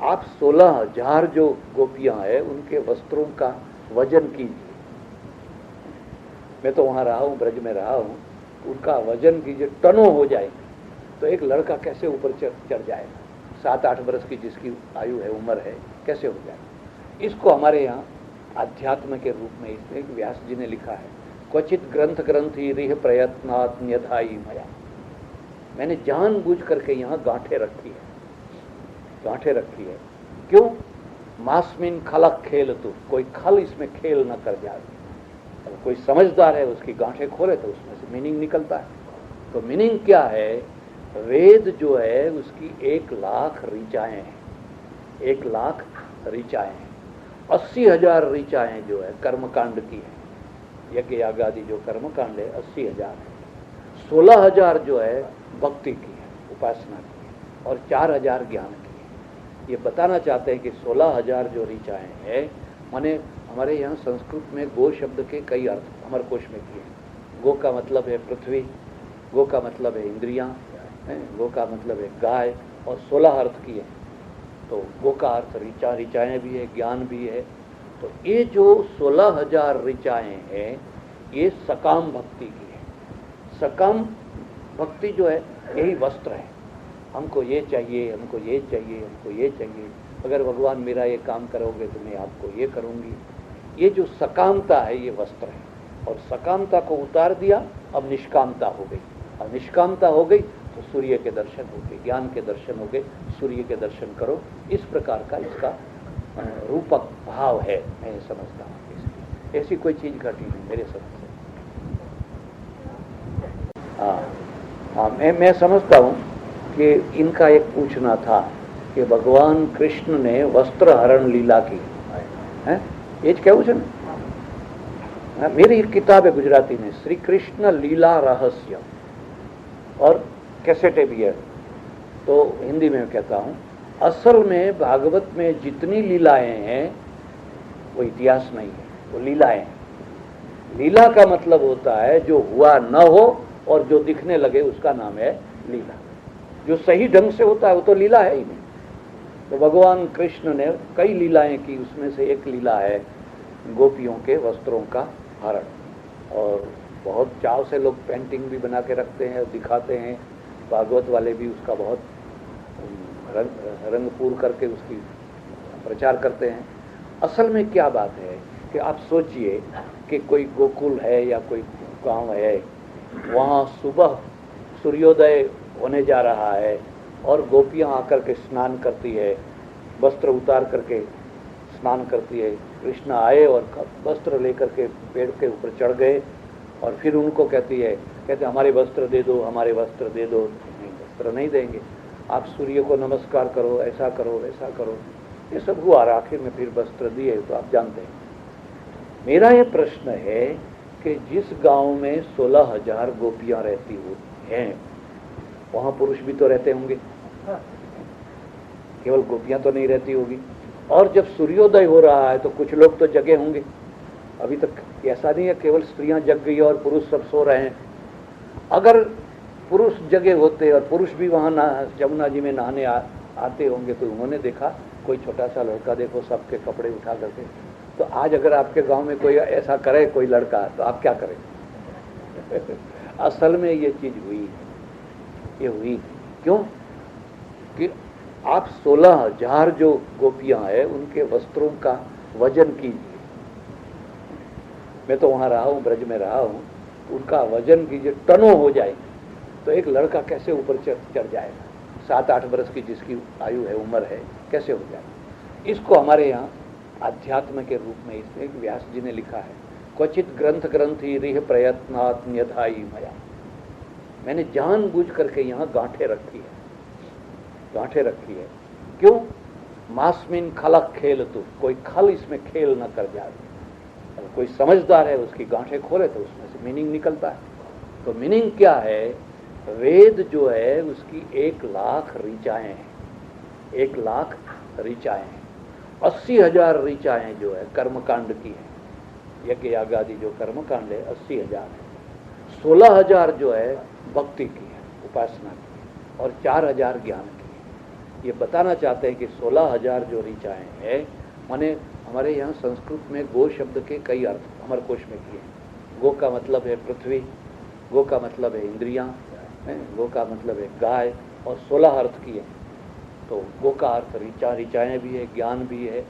आप 16,000 जो गोपियां हैं उनके वस्त्रों का वजन कीजिए। मैं तो वहां रहा हूं, ब्रज में रहा हूं, उनका वजन कीजिए, टनों हो जाएंगे। तो एक लड़का कैसे ऊपर चढ़ जाएगा? 7-8 वर्ष की जिसकी आयु है, उम्र है, कैसे हो जाएगा? इसको हमारे यहाँ अध्यात्म के रूप में इसमें व्यास जी ने लिखा है, क्वचित ग्रंथ ग्रंथि रिह प्रयत्नात् न्यथाई मया। मैंने जानबूझ करके यहाँ गांठें रखी है, गांठें रखी है। क्यों? मास्मिन खलक खेल तू, कोई खल इसमें खेल न कर जाए। अगर कोई समझदार है उसकी गांठें खोले तो उसमें से मीनिंग निकलता है। तो मीनिंग क्या है? वेद जो है उसकी 1,00,000 ऋचाएं हैं, 1,00,000 ऋचाएं हैं। 80,000 ऋचाएं जो है कर्मकांड की है, यज्ञ याग आदि जो कर्मकांड है 80,000 है। 16,000 जो है भक्ति की है, उपासना की है, और 4,000 ज्ञान की है। ये बताना चाहते हैं कि 16,000 जो ऋचाएं हैं, माने हमारे यहाँ संस्कृत में गो शब्द के कई अर्थ अमरकोश में किए हैं। गो का मतलब है पृथ्वी, गो का मतलब है इंद्रियां, गो का मतलब है गाय, और 16 अर्थ किए हैं। तो गो का अर्थ ऋचाएं भी है, ज्ञान भी है। तो ये जो 16,000 ऋचाएं हैं ये सकाम भक्ति की है। सकाम भक्ति जो है यही वस्त्र है। हमको ये चाहिए, हमको ये चाहिए, हमको ये चाहिए, अगर भगवान मेरा ये काम करोगे तो मैं आपको ये करूँगी। ये जो सकामता है ये वस्त्र है। और सकामता को उतार दिया, अब निष्कामता हो गई। अब निष्कामता हो गई तो सूर्य के दर्शन हो गए, ज्ञान के दर्शन हो गए। सूर्य के दर्शन करो, इस प्रकार का इसका रूपक भाव है, मैं समझता हूँ। ऐसी कोई चीज घटी नहीं मेरे समझ से। हाँ, मैं समझता हूँ कि इनका एक पूछना था कि भगवान कृष्ण ने वस्त्र हरण लीला की है, ये क्या पूछना? मेरी एक किताब है गुजराती में, श्री कृष्ण लीला रहस्य, और कैसेटे भी है। तो हिंदी में कहता हूँ, असल में भागवत में जितनी लीलाएं हैं वो इतिहास नहीं है, वो लीलाएं हैं। लीला का मतलब होता है जो हुआ न हो और जो दिखने लगे, उसका नाम है लीला। जो सही ढंग से होता है वो तो लीला है ही नहीं। तो भगवान कृष्ण ने कई लीलाएं की, उसमें से एक लीला है गोपियों के वस्त्रों का हरण। और बहुत चाव से लोग पेंटिंग भी बना के रखते हैं और दिखाते हैं। भागवत वाले भी उसका बहुत रंगपूर करके उसकी प्रचार करते हैं। असल में क्या बात है कि आप सोचिए कि कोई गोकुल है या कोई गांव है, वहाँ सुबह सूर्योदय होने जा रहा है और गोपियाँ आकर के स्नान करती है, वस्त्र उतार करके स्नान करती है। कृष्ण आए और वस्त्र लेकर के पेड़ के ऊपर चढ़ गए और फिर उनको कहते हमारे वस्त्र दे दो, हमारे वस्त्र दे दो। नहीं, वस्त्र नहीं देंगे, आप सूर्य को नमस्कार करो, ऐसा करो वैसा करो। ये सब हुआ और आखिर में फिर वस्त्र दिए, तो आप जानते हैं। मेरा ये प्रश्न है कि जिस गांव में 16,000 गोपियां रहती हैं, वहां पुरुष भी तो रहते होंगे, केवल गोपियां तो नहीं रहती होगी। और जब सूर्योदय हो रहा है तो कुछ लोग तो जगे होंगे। अभी तक ऐसा नहीं है केवल स्त्रियां जग गई और पुरुष सब सो रहे हैं। अगर पुरुष जगे होते और पुरुष भी वहाँ जमुना जी में नहाने आते होंगे तो उन्होंने देखा कोई छोटा सा लड़का, देखो सबके कपड़े उठा करके। तो आज अगर आपके गांव में कोई ऐसा करे कोई लड़का, तो आप क्या करें? असल में ये चीज हुई है, ये हुई क्यों कि आप 16,000 जो गोपियां हैं उनके वस्त्रों का वजन कीजिए। मैं तो वहां रहा हूं, ब्रज में रहा हूं, उनका वजन कीजिए, टनों हो जाए, तो एक लड़का कैसे ऊपर चढ़ जाएगा? 7-8 वर्ष की जिसकी आयु है, उम्र है, कैसे हो जाएगा? इसको हमारे यहाँ अध्यात्म के रूप में इसमें व्यास जी ने लिखा है, क्वचित ग्रंथ ग्रंथि रिह प्रयत्नात् न्यथाई मया। मैंने जानबूझ करके यहाँ गांठें रखी है, गांठें रखी है। क्यों? मास्मिन खलक खेल तू, कोई खल इसमें खेल न कर जाए। अगर कोई समझदार है उसकी गांठें खोले तो उसमें से मीनिंग निकलता है। तो मीनिंग क्या है? वेद जो है उसकी 1,00,000 ऋचाएं हैं, 1,00,000 ऋचाएं हैं। 80,000 ऋचाएं जो है कर्मकांड की है, यज्ञ याग आदि जो कर्मकांड है 80,000 है। 16,000 जो है भक्ति की है, उपासना की है, और 4,000 ज्ञान की है। ये बताना चाहते हैं कि 16,000 जो ऋचाएं हैं, माने हमारे यहाँ संस्कृत में गो शब्द के कई अर्थ अमरकोश में किए हैं। गो का मतलब है पृथ्वी, गो का मतलब है इंद्रियां, गो का मतलब है गाय, और 16 अर्थ किए हैं। तो गो का अर्थ ऋचा, ऋचाएं भी है, ज्ञान भी है।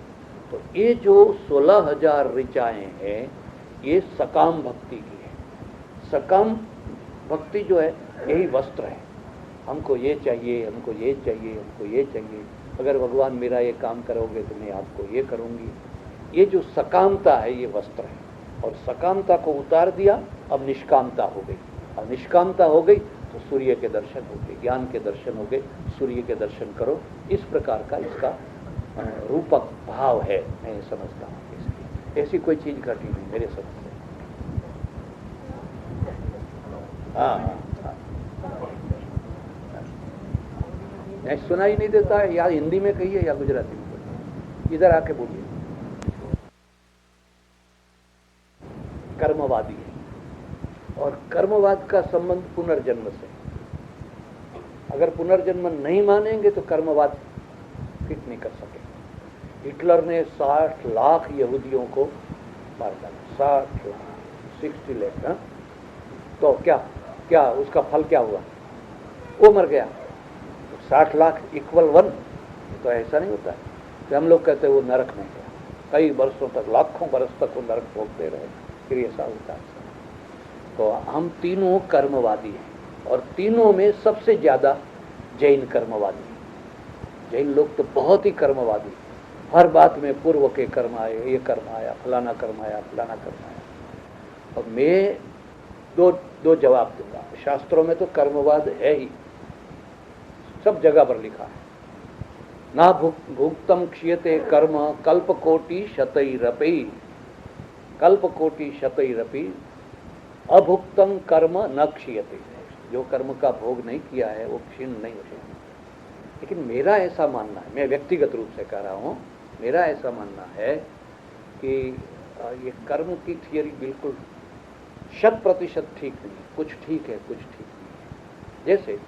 तो ये जो 16,000 ऋचाएं हैं ये सकाम भक्ति की है। सकाम भक्ति जो है यही वस्त्र है, हमको ये चाहिए, हमको ये चाहिए, हमको ये चाहिए, अगर भगवान मेरा ये काम करोगे तो मैं आपको ये करूँगी। ये जो सकामता है ये वस्त्र है, और सकामता को उतार दिया, अब निष्कामता हो गई। अब निष्कामता हो गई तो सूर्य के दर्शन हो गए, ज्ञान के दर्शन हो गए, सूर्य के दर्शन करो। इस प्रकार का इसका रूपक भाव है, मैं समझता हूँ। इसकी ऐसी कोई चीज घटी नहीं मेरे समझ से। हाँ, सुनाई नहीं देता है, या हिंदी में कहिए या गुजराती में कहिए, इधर आके बोलिए। कर्मवादी है, और कर्मवाद का संबंध पुनर्जन्म से। अगर पुनर्जन्म नहीं मानेंगे तो कर्मवाद फिट नहीं कर सके। हिटलर ने 60 लाख यहूदियों को मार डाला, 60 लाख, 60 लाख। हाँ? तो क्या उसका फल क्या हुआ? वो मर गया। तो 60 लाख = 1, तो ऐसा नहीं होता है। तो हम लोग कहते हैं वो नरक में गया, कई वर्षों तक, लाखों वर्ष तक वो नरक भोगते रहे, फिर ऐसा होता है। तो हम तीनों कर्मवादी हैं, और तीनों में सबसे ज्यादा जैन कर्मवादी हैं। जैन लोग तो बहुत ही कर्मवादी, हर बात में पूर्व के कर्म आए, ये कर्म आया, फलाना कर्म आया, फलाना कर्म आया। और मैं दो जवाब दूंगा। शास्त्रों में तो कर्मवाद है ही, सब जगह पर लिखा है। ना भुक्तम क्षीयते कर्म कल्पकोटि शतैरपि, कल्पकोटि शतैरपि अभुक्तम कर्म न क्षीयते। जो कर्म का भोग नहीं किया है वो क्षीण नहीं होता। लेकिन मेरा ऐसा मानना है, मैं व्यक्तिगत रूप से कह रहा हूँ, मेरा ऐसा मानना है कि ये कर्म की थियरी बिल्कुल 100% ठीक नहीं है। कुछ ठीक है, कुछ ठीक नहीं है।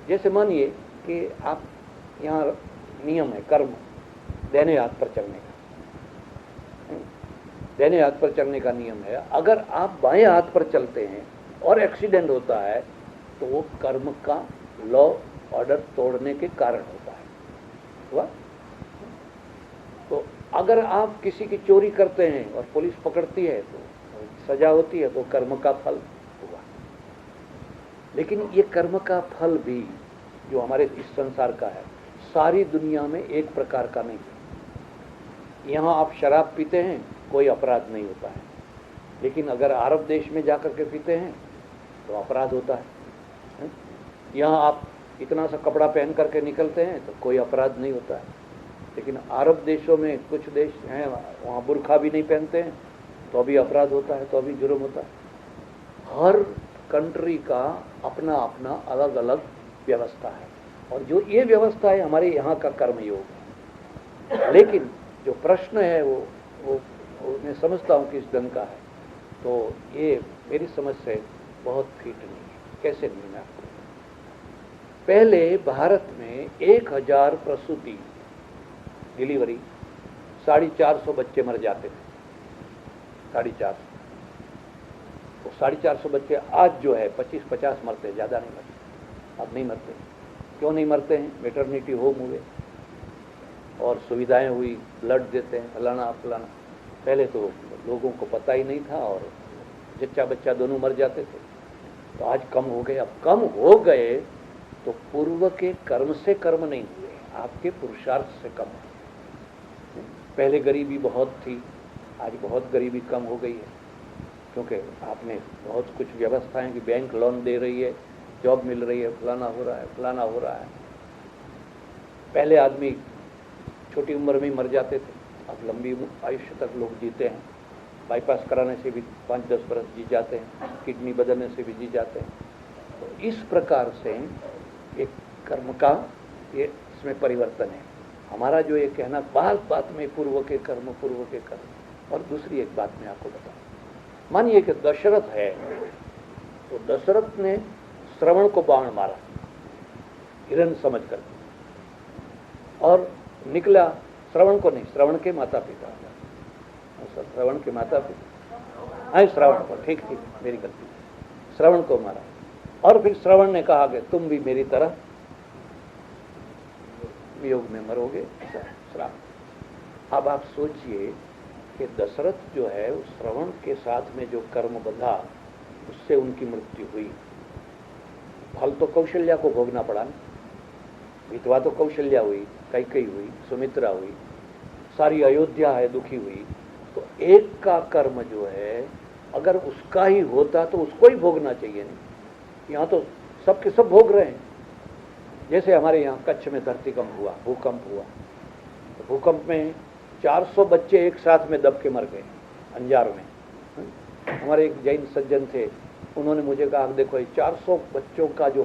जैसे मानिए कि आप यहाँ नियम है कर्म, दाहिने हाथ पर चलने का, दाहिने हाथ पर चलने का नियम है। अगर आप बाएं हाथ पर चलते हैं और एक्सीडेंट होता है तो वो कर्म का लॉ ऑर्डर तोड़ने के कारण होता है। हुआ? तो अगर आप किसी की चोरी करते हैं और पुलिस पकड़ती है तो सजा होती है, तो कर्म का फल हुआ। लेकिन ये कर्म का फल भी जो हमारे इस संसार का है, सारी दुनिया में एक प्रकार का नहीं है। यहाँ आप शराब पीते हैं, कोई अपराध नहीं होता है, लेकिन अगर अरब देश में जाकर के पीते हैं तो अपराध होता है। यहाँ आप इतना सा कपड़ा पहन करके निकलते हैं तो कोई अपराध नहीं होता है, लेकिन अरब देशों में कुछ देश हैं वहाँ बुर्खा भी नहीं पहनते हैं तो अभी अपराध होता है, तो अभी जुर्म होता है। हर कंट्री का अपना अपना अलग अलग व्यवस्था है, और जो ये व्यवस्था है हमारे यहाँ का कर्मयोग है। लेकिन जो प्रश्न है वो मैं समझता हूँ किस ढंग का है, तो ये मेरी समझ से बहुत फिट नहीं है। कैसे नहीं? मैं आपको पहले भारत में 1000 प्रसूति डिलीवरी 450 बच्चे मर जाते थे। 450। वो 450 बच्चे आज जो है 25-50 मरते हैं, ज़्यादा नहीं मरते। अब नहीं मरते। क्यों नहीं मरते हैं? मैटरनिटी होम हुए और सुविधाएं हुई, ब्लड देते हैं, फलाना फलाना। पहले तो लोगों को पता ही नहीं था और जच्चा बच्चा दोनों मर जाते थे। तो आज कम हो गए। अब कम हो गए तो पूर्व के कर्म से कर्म नहीं हुए, आपके पुरुषार्थ से कम है। पहले गरीबी बहुत थी, आज बहुत गरीबी कम हो गई है, क्योंकि आपने बहुत कुछ व्यवस्थाएं कि बैंक लोन दे रही है, जॉब मिल रही है, फलाना हो रहा है, फलाना हो रहा है। पहले आदमी छोटी उम्र में मर जाते थे, अब लंबी आयुष्य तक लोग जीते हैं। बाईपास कराने से भी 5-10 बरस जी जाते हैं, किडनी बदलने से भी जी जाते हैं। तो इस प्रकार से एक कर्म का ये इसमें परिवर्तन है। हमारा जो ये कहना बात बात में पूर्व के कर्म, पूर्व के कर्म। और दूसरी एक बात मैं आपको बताऊं, मानिए कि दशरथ है, तो दशरथ ने श्रवण को बाण मारा हिरण समझ कर, और निकला श्रवण को नहीं, श्रवण के माता पिता, श्रवण के माता पिता, हाँ श्रवण को, ठीक ठीक मेरी गलती, श्रवण को मारा। और फिर श्रवण ने कहा कि तुम भी मेरी तरह वियोग में मरोगे, श्राप। अब आप सोचिए कि दशरथ जो है उस श्रवण के साथ में जो कर्म बंधा, उससे उनकी मृत्यु हुई। फल तो कौशल्या को भोगना पड़ा ना। विधवा तो कौशल्या हुई, कैकेयी हुई, सुमित्रा हुई, सारी अयोध्या है दुखी हुई। तो एक का कर्म जो है अगर उसका ही होता तो उसको ही भोगना चाहिए। नहीं, यहाँ तो सबके सब भोग रहे हैं। जैसे हमारे यहाँ कच्छ में धरतीकंप हुआ, भूकंप हुआ, तो भूकंप में 400 बच्चे एक साथ में दब के मर गए अंजार में। हमारे एक जैन सज्जन थे, उन्होंने मुझे कहा देखो ये 400 बच्चों का जो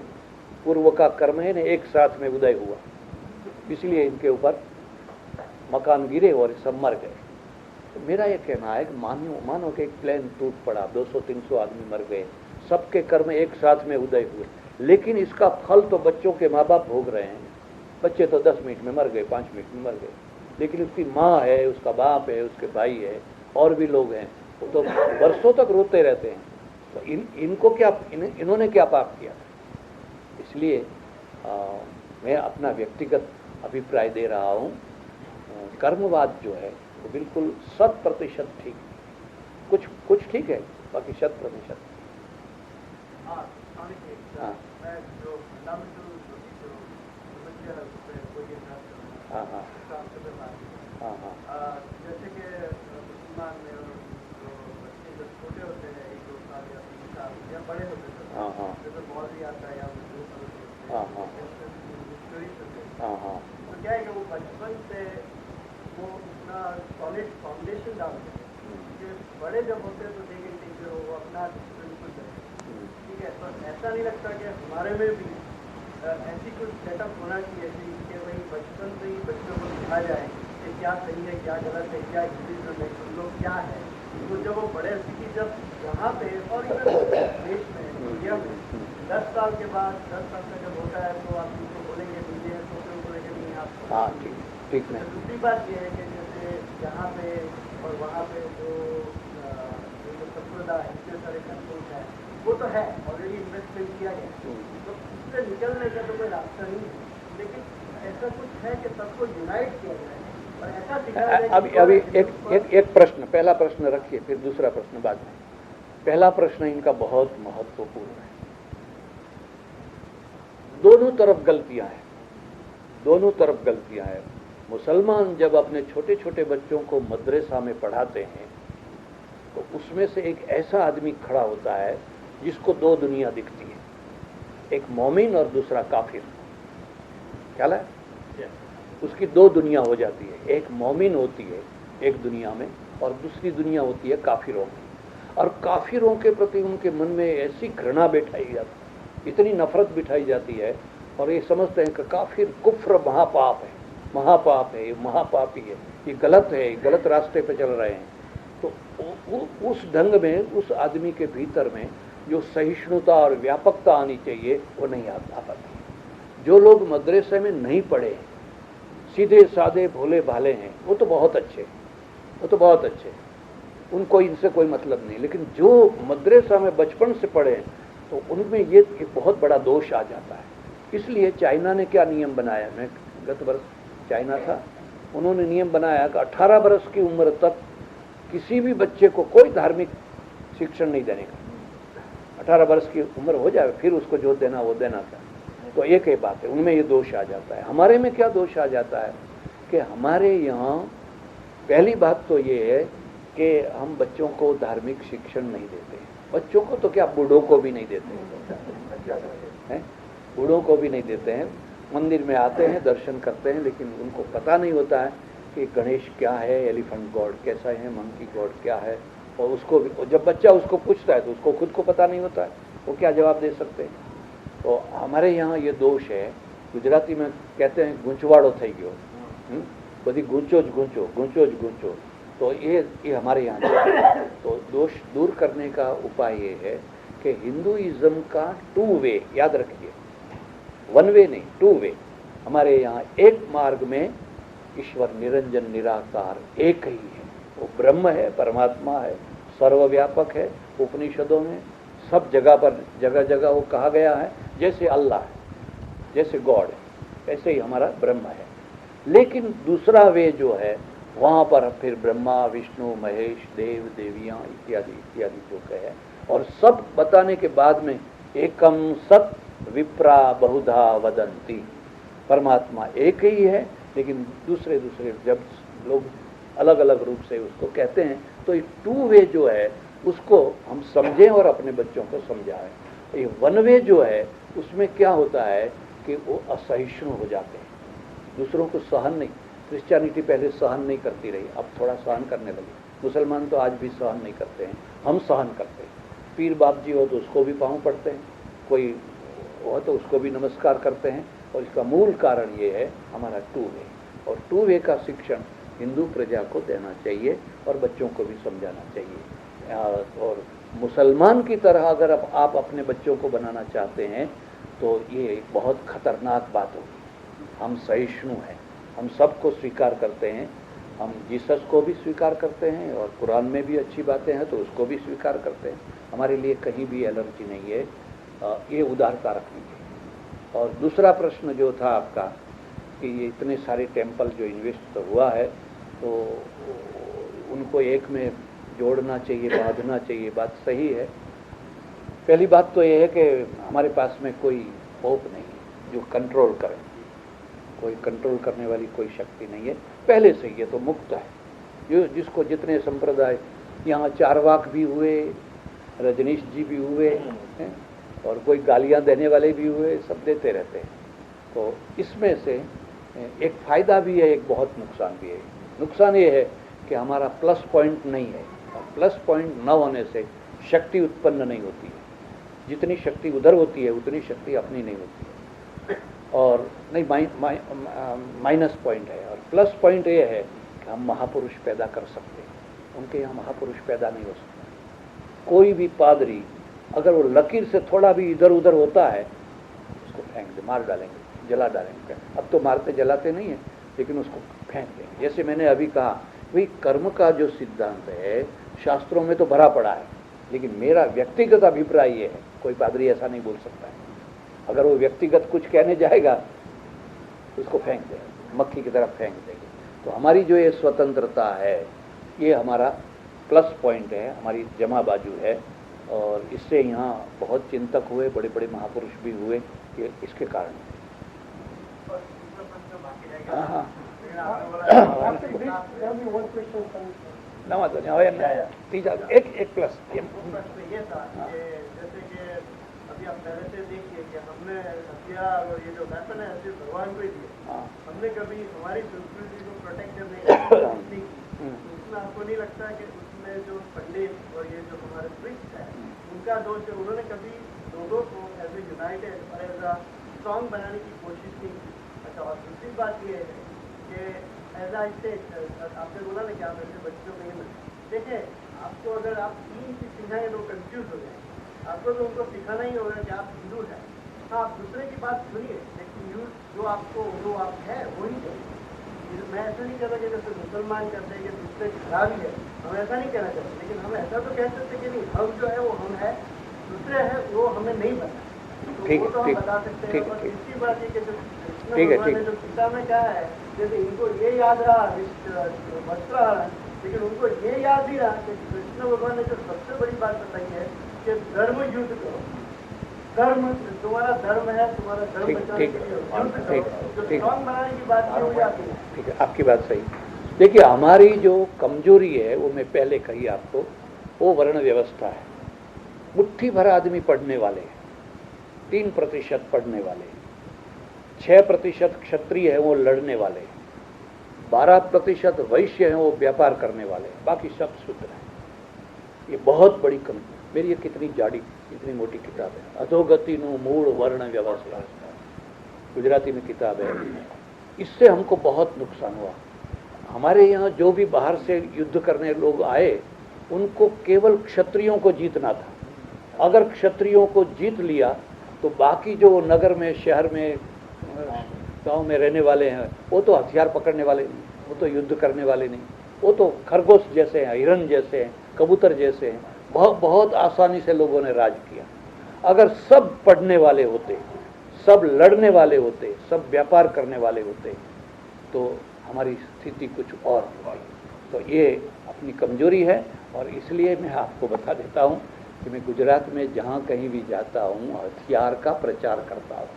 पूर्व का कर्म है ना, एक साथ में उदय हुआ, इसलिए इनके ऊपर मकान गिरे और सब मर गए। तो मेरा ये कहना है कि मानो कि एक प्लेन टूट पड़ा, 200-300 आदमी मर गए, सबके कर्म एक साथ में उदय हुए, लेकिन इसका फल तो बच्चों के माँ बाप भोग रहे हैं। बच्चे तो 10 मिनट में मर गए, 5 मिनट में मर गए, लेकिन उसकी माँ है, उसका बाप है, उसके भाई है, और भी लोग हैं, वो तो वर्षों तक रोते रहते हैं। तो इनको क्या, इन्होंने क्या पाप किया? इसलिए मैं अपना व्यक्तिगत अभिप्राय दे रहा हूँ, कर्मवाद जो है वो बिल्कुल 100% ठीक है। कुछ ठीक है, बाकी 100%। हाँ, हाँ हाँ हाँ हाँ, जैसे कि मुसलमान में जो बच्चे जब छोटे होते हैं 1-2 साल या 3 साल या बड़े होते हैं, हाँ हाँ, जैसे मौलवी आता है या हाँ हाँ, हाँ, तो क्या है कि वो बचपन से वो अपना सॉलिड फाउंडेशन डालते हैं कि बड़े जब होते हैं तो देखेंगे कि वो अपना बिल्कुल करें। ठीक है, तो ऐसा नहीं लगता कि हमारे में भी ऐसी कुछ सेटअप होना चाहिए कि भाई बचपन से ही बच्चों को सिखाया जाए कि क्या सही है, क्या गलत है, क्या हिंदुइज्म है, तुम लोग क्या है। तो जब वो बड़े सीखी, जब यहाँ पे और देश में, इंडिया में 10 साल के बाद, 10 साल का जब होता है तो आप उनको बोलेंगे नीचे हैं, तो फिर बोलेंगे नहीं आप। हाँ ठीक नहीं। दूसरी बात यह है कि जैसे यहाँ पे और वहाँ पे जो संप्रदाय इतने सारे कंट्रोल है, वो तो है ऑलरेडी इन्वेस्टमेंट किया गया, तो उससे निकलने का तो कोई रास्ता नहीं है। लेकिन ऐसा कुछ है कि सबको यूनाइट किया जाए और ऐसा सिखाया जाए। अभी एक प्रश्न, पहला प्रश्न रखिए, फिर दूसरा प्रश्न बाद में। पहला प्रश्न इनका बहुत महत्वपूर्ण है। दोनों तरफ गलतियां हैं, दोनों तरफ गलतियां हैं। मुसलमान जब अपने छोटे छोटे बच्चों को मदरसा में पढ़ाते हैं तो उसमें से एक ऐसा आदमी खड़ा होता है जिसको 2 दुनिया दिखती है, एक मोमिन और दूसरा काफिर। ख्याल है? उसकी 2 दुनिया हो जाती है, एक मोमिन होती है एक दुनिया में और दूसरी दुनिया होती है काफिरों की। और काफिरों के प्रति उनके मन में ऐसी घृणा बैठाई जाती है, इतनी नफरत बिठाई जाती है, और ये समझते हैं कि काफिर कुफ्र महापाप है, महापाप है, ये महापापी है, ये गलत है, ये गलत रास्ते पे चल रहे हैं। तो उस ढंग में उस आदमी के भीतर में जो सहिष्णुता और व्यापकता आनी चाहिए वो नहीं आ पाती। जो लोग मदरसे में नहीं पढ़े, सीधे साधे भोले भाले हैं, वो तो बहुत अच्छे, वो तो बहुत अच्छे। उनको इनसे कोई मतलब नहीं। लेकिन जो मदरसा में बचपन से पढ़े तो उनमें ये एक बहुत बड़ा दोष आ जाता है। इसलिए चाइना ने क्या नियम बनाया, मैं गत वर्ष चाइना था, उन्होंने नियम बनाया कि 18 वर्ष की उम्र तक किसी भी बच्चे को कोई धार्मिक शिक्षण नहीं देने का। 18 वर्ष की उम्र हो जाए फिर उसको जो देना वो देना था। तो एक ही बात है, उनमें ये दोष आ जाता है। हमारे में क्या दोष आ जाता है कि हमारे यहाँ पहली बात तो ये है कि हम बच्चों को धार्मिक शिक्षण नहीं देते। बच्चों को तो क्या, बूढ़ों को भी नहीं देते हैं, बूढ़ों को भी नहीं देते हैं। मंदिर में आते हैं, दर्शन करते हैं, लेकिन उनको पता नहीं होता है कि गणेश क्या है, एलिफेंट गॉड कैसा है, मंकी गॉड क्या है। और उसको भी, जब बच्चा उसको पूछता है तो उसको खुद को पता नहीं होता है, वो क्या जवाब दे सकते हैं। तो हमारे यहाँ ये दोष है। गुजराती में कहते हैं गूंचवाड़ो થઈ ગયો, બધી गूंचो જ गूंचो। तो ये हमारे यहाँ है। तो दोष दूर करने का उपाय ये है कि हिंदुइज्म का 2 वे, याद रखिए, 1 वे नहीं 2 वे। हमारे यहाँ एक मार्ग में ईश्वर निरंजन निराकार एक ही है, वो ब्रह्म है, परमात्मा है, सर्वव्यापक है। उपनिषदों में सब जगह पर जगह जगह वो कहा गया है, जैसे अल्लाह है, जैसे गॉड है, ऐसे ही हमारा ब्रह्म है। लेकिन दूसरा वे जो है वहाँ पर फिर ब्रह्मा विष्णु महेश देव देवियाँ इत्यादि इत्यादि जो कहे, और सब बताने के बाद में एकम सत विप्रा बहुधा वदंती, परमात्मा एक ही है, लेकिन दूसरे दूसरे जब लोग अलग अलग रूप से उसको कहते हैं। तो ये 2 वे जो है उसको हम समझें और अपने बच्चों को समझाएं। ये 1 वे जो है उसमें क्या होता है कि वो असहिष्णु हो जाते हैं, दूसरों को सहन नहीं। क्रिश्चियनिटी पहले सहन नहीं करती रही, अब थोड़ा सहन करने लगी। मुसलमान तो आज भी सहन नहीं करते हैं, हम सहन करते हैं। पीर बाप जी हो तो उसको भी पाँव पड़ते हैं, कोई हो तो उसको भी नमस्कार करते हैं। और इसका मूल कारण ये है हमारा 2 वे। और 2 वे का शिक्षण हिंदू प्रजा को देना चाहिए और बच्चों को भी समझाना चाहिए। और मुसलमान की तरह अगर आप अपने बच्चों को बनाना चाहते हैं तो ये एक बहुत खतरनाक बात होगी। हम सहिष्णु हैं, हम सबको स्वीकार करते हैं, हम जीसस को भी स्वीकार करते हैं और कुरान में भी अच्छी बातें हैं तो उसको भी स्वीकार करते हैं। हमारे लिए कहीं भी एलर्जी नहीं है, ये उदारता रखनी चाहिए। और दूसरा प्रश्न जो था आपका कि ये इतने सारे टेम्पल जो इन्वेस्ट हुआ है तो उनको एक में जोड़ना चाहिए, बांधना चाहिए, बात सही है। पहली बात तो ये है कि हमारे पास में कोई पोप नहीं है जो कंट्रोल करे, कोई कंट्रोल करने वाली कोई शक्ति नहीं है, पहले से ये तो मुक्त है। जो जिसको जितने संप्रदाय, यहाँ चारवाक भी हुए, रजनीश जी भी हुए हैं, और कोई गालियाँ देने वाले भी हुए, सब देते रहते हैं। तो इसमें से एक फ़ायदा भी है, एक बहुत नुकसान भी है। नुकसान ये है कि हमारा प्लस पॉइंट नहीं है, और प्लस पॉइंट न होने से शक्ति उत्पन्न नहीं होती है। जितनी शक्ति उधर होती है उतनी शक्ति अपनी नहीं होती है। और नहीं, माइनस पॉइंट है। और प्लस पॉइंट ये है कि हम महापुरुष पैदा कर सकते हैं, उनके यहाँ महापुरुष पैदा नहीं हो सकता। कोई भी पादरी अगर वो लकीर से थोड़ा भी इधर उधर होता है उसको फेंक दे, मार डालेंगे, जला डालेंगे। अब तो मारते जलाते नहीं है, लेकिन उसको फेंक देंगे। जैसे मैंने अभी कहा, भाई कर्म का जो सिद्धांत है शास्त्रों में तो भरा पड़ा है, लेकिन मेरा व्यक्तिगत अभिप्राय ये है, कोई पादरी ऐसा नहीं बोल सकता है। अगर वो व्यक्तिगत कुछ कहने जाएगा तो उसको फेंक देगा, मक्खी की तरफ फेंक देंगे। तो हमारी जो ये स्वतंत्रता है ये हमारा प्लस पॉइंट है, हमारी जमा बाजू है। और इससे यहाँ बहुत चिंतक हुए, बड़े बड़े महापुरुष भी हुए, ये इसके कारण। हाँ एक प्लस ये था कि जैसे कि अभी आप पहले से देखिए कि हमने हथियार और ये जो वेपन है सिर्फ भगवान को ही दिए। हमने कभी हमारी संस्कृति को प्रोटेक्ट करने की कोशिश नहीं की। उसमें आपको नहीं लगता कि उसमें जो पंडित और ये जो हमारे प्रिस्ट है उनका दोष है, उन्होंने कभी लोगों को एज ए यूनाइटेड और एज अ स्ट्रॉन्ग बनाने की कोशिश नहीं की। अच्छा, और दूसरी बात ये है कि एज आई से आपने बोला ना कि आप ऐसे बच्चों को ये देखें, आपको अगर आप 3 चीज सिखाएंगे तो कंफ्यूज हो जाए। आपको तो उनको सिखाना ही होगा कि आप हिंदू हैं। हाँ, आप दूसरे की बात सुनिए, लेकिन जो आपको जो आप है वही है। मैं ऐसा नहीं कह रहा कि जैसे मुसलमान कहते हैं कि दूसरे खराबी है, हम ऐसा नहीं कहना चाहते, लेकिन हम ऐसा तो कह सकते कि नहीं, हम जो है वो हम है, दूसरे है वो हमें नहीं पता, तो वो तो हम बता सकते हैं। और दूसरी बात ये कि जो कृष्ण भगवान ने जो गीता में कहा है, जैसे इनको ये याद रहा वस्त्रहरण, लेकिन उनको ये याद नहीं रहा कि कृष्ण भगवान ने जो सबसे बड़ी बात बताई है कि धर्म युद्ध करो, धर्म तुम्हारा धर्म है, तुम्हारा धर्म बचाने के लिए युद्ध करो, जो स्ट्रॉन्ग बनाने की बात की हुई आती है। ठीक है, आपकी बात सही। देखिए, हमारी जो कमजोरी है वो मैं पहले कही आपको, वो वर्ण व्यवस्था है। मुट्ठी भर आदमी पढ़ने वाले हैं, 3% पढ़ने वाले, 6% क्षत्रिय है वो लड़ने वाले, 12% वैश्य हैं वो व्यापार करने वाले, बाकी सब शूद्र हैं। ये बहुत बड़ी कमी। मेरी ये कितनी जाड़ी, इतनी मोटी किताब है, अधोगतिनु मूल वर्ण व्यवस्था, गुजराती में किताब है। इससे हमको बहुत नुकसान हुआ। हमारे यहाँ जो भी बाहर से युद्ध करने लोग आए, उनको केवल क्षत्रियों को जीतना था। अगर क्षत्रियों को जीत लिया तो बाकी जो नगर में, शहर में, गांव में रहने वाले हैं, वो तो हथियार पकड़ने वाले नहीं, वो तो युद्ध करने वाले नहीं, वो तो खरगोश जैसे हैं, हिरन जैसे हैं, कबूतर जैसे हैं। बहुत बहुत आसानी से लोगों ने राज किया। अगर सब पढ़ने वाले होते, सब लड़ने वाले होते, सब व्यापार करने वाले होते, तो हमारी स्थिति कुछ और होती। तो ये अपनी कमजोरी है, और इसलिए मैं आपको बता देता हूँ कि मैं गुजरात में जहाँ कहीं भी जाता हूँ हथियार का प्रचार करता हूँ।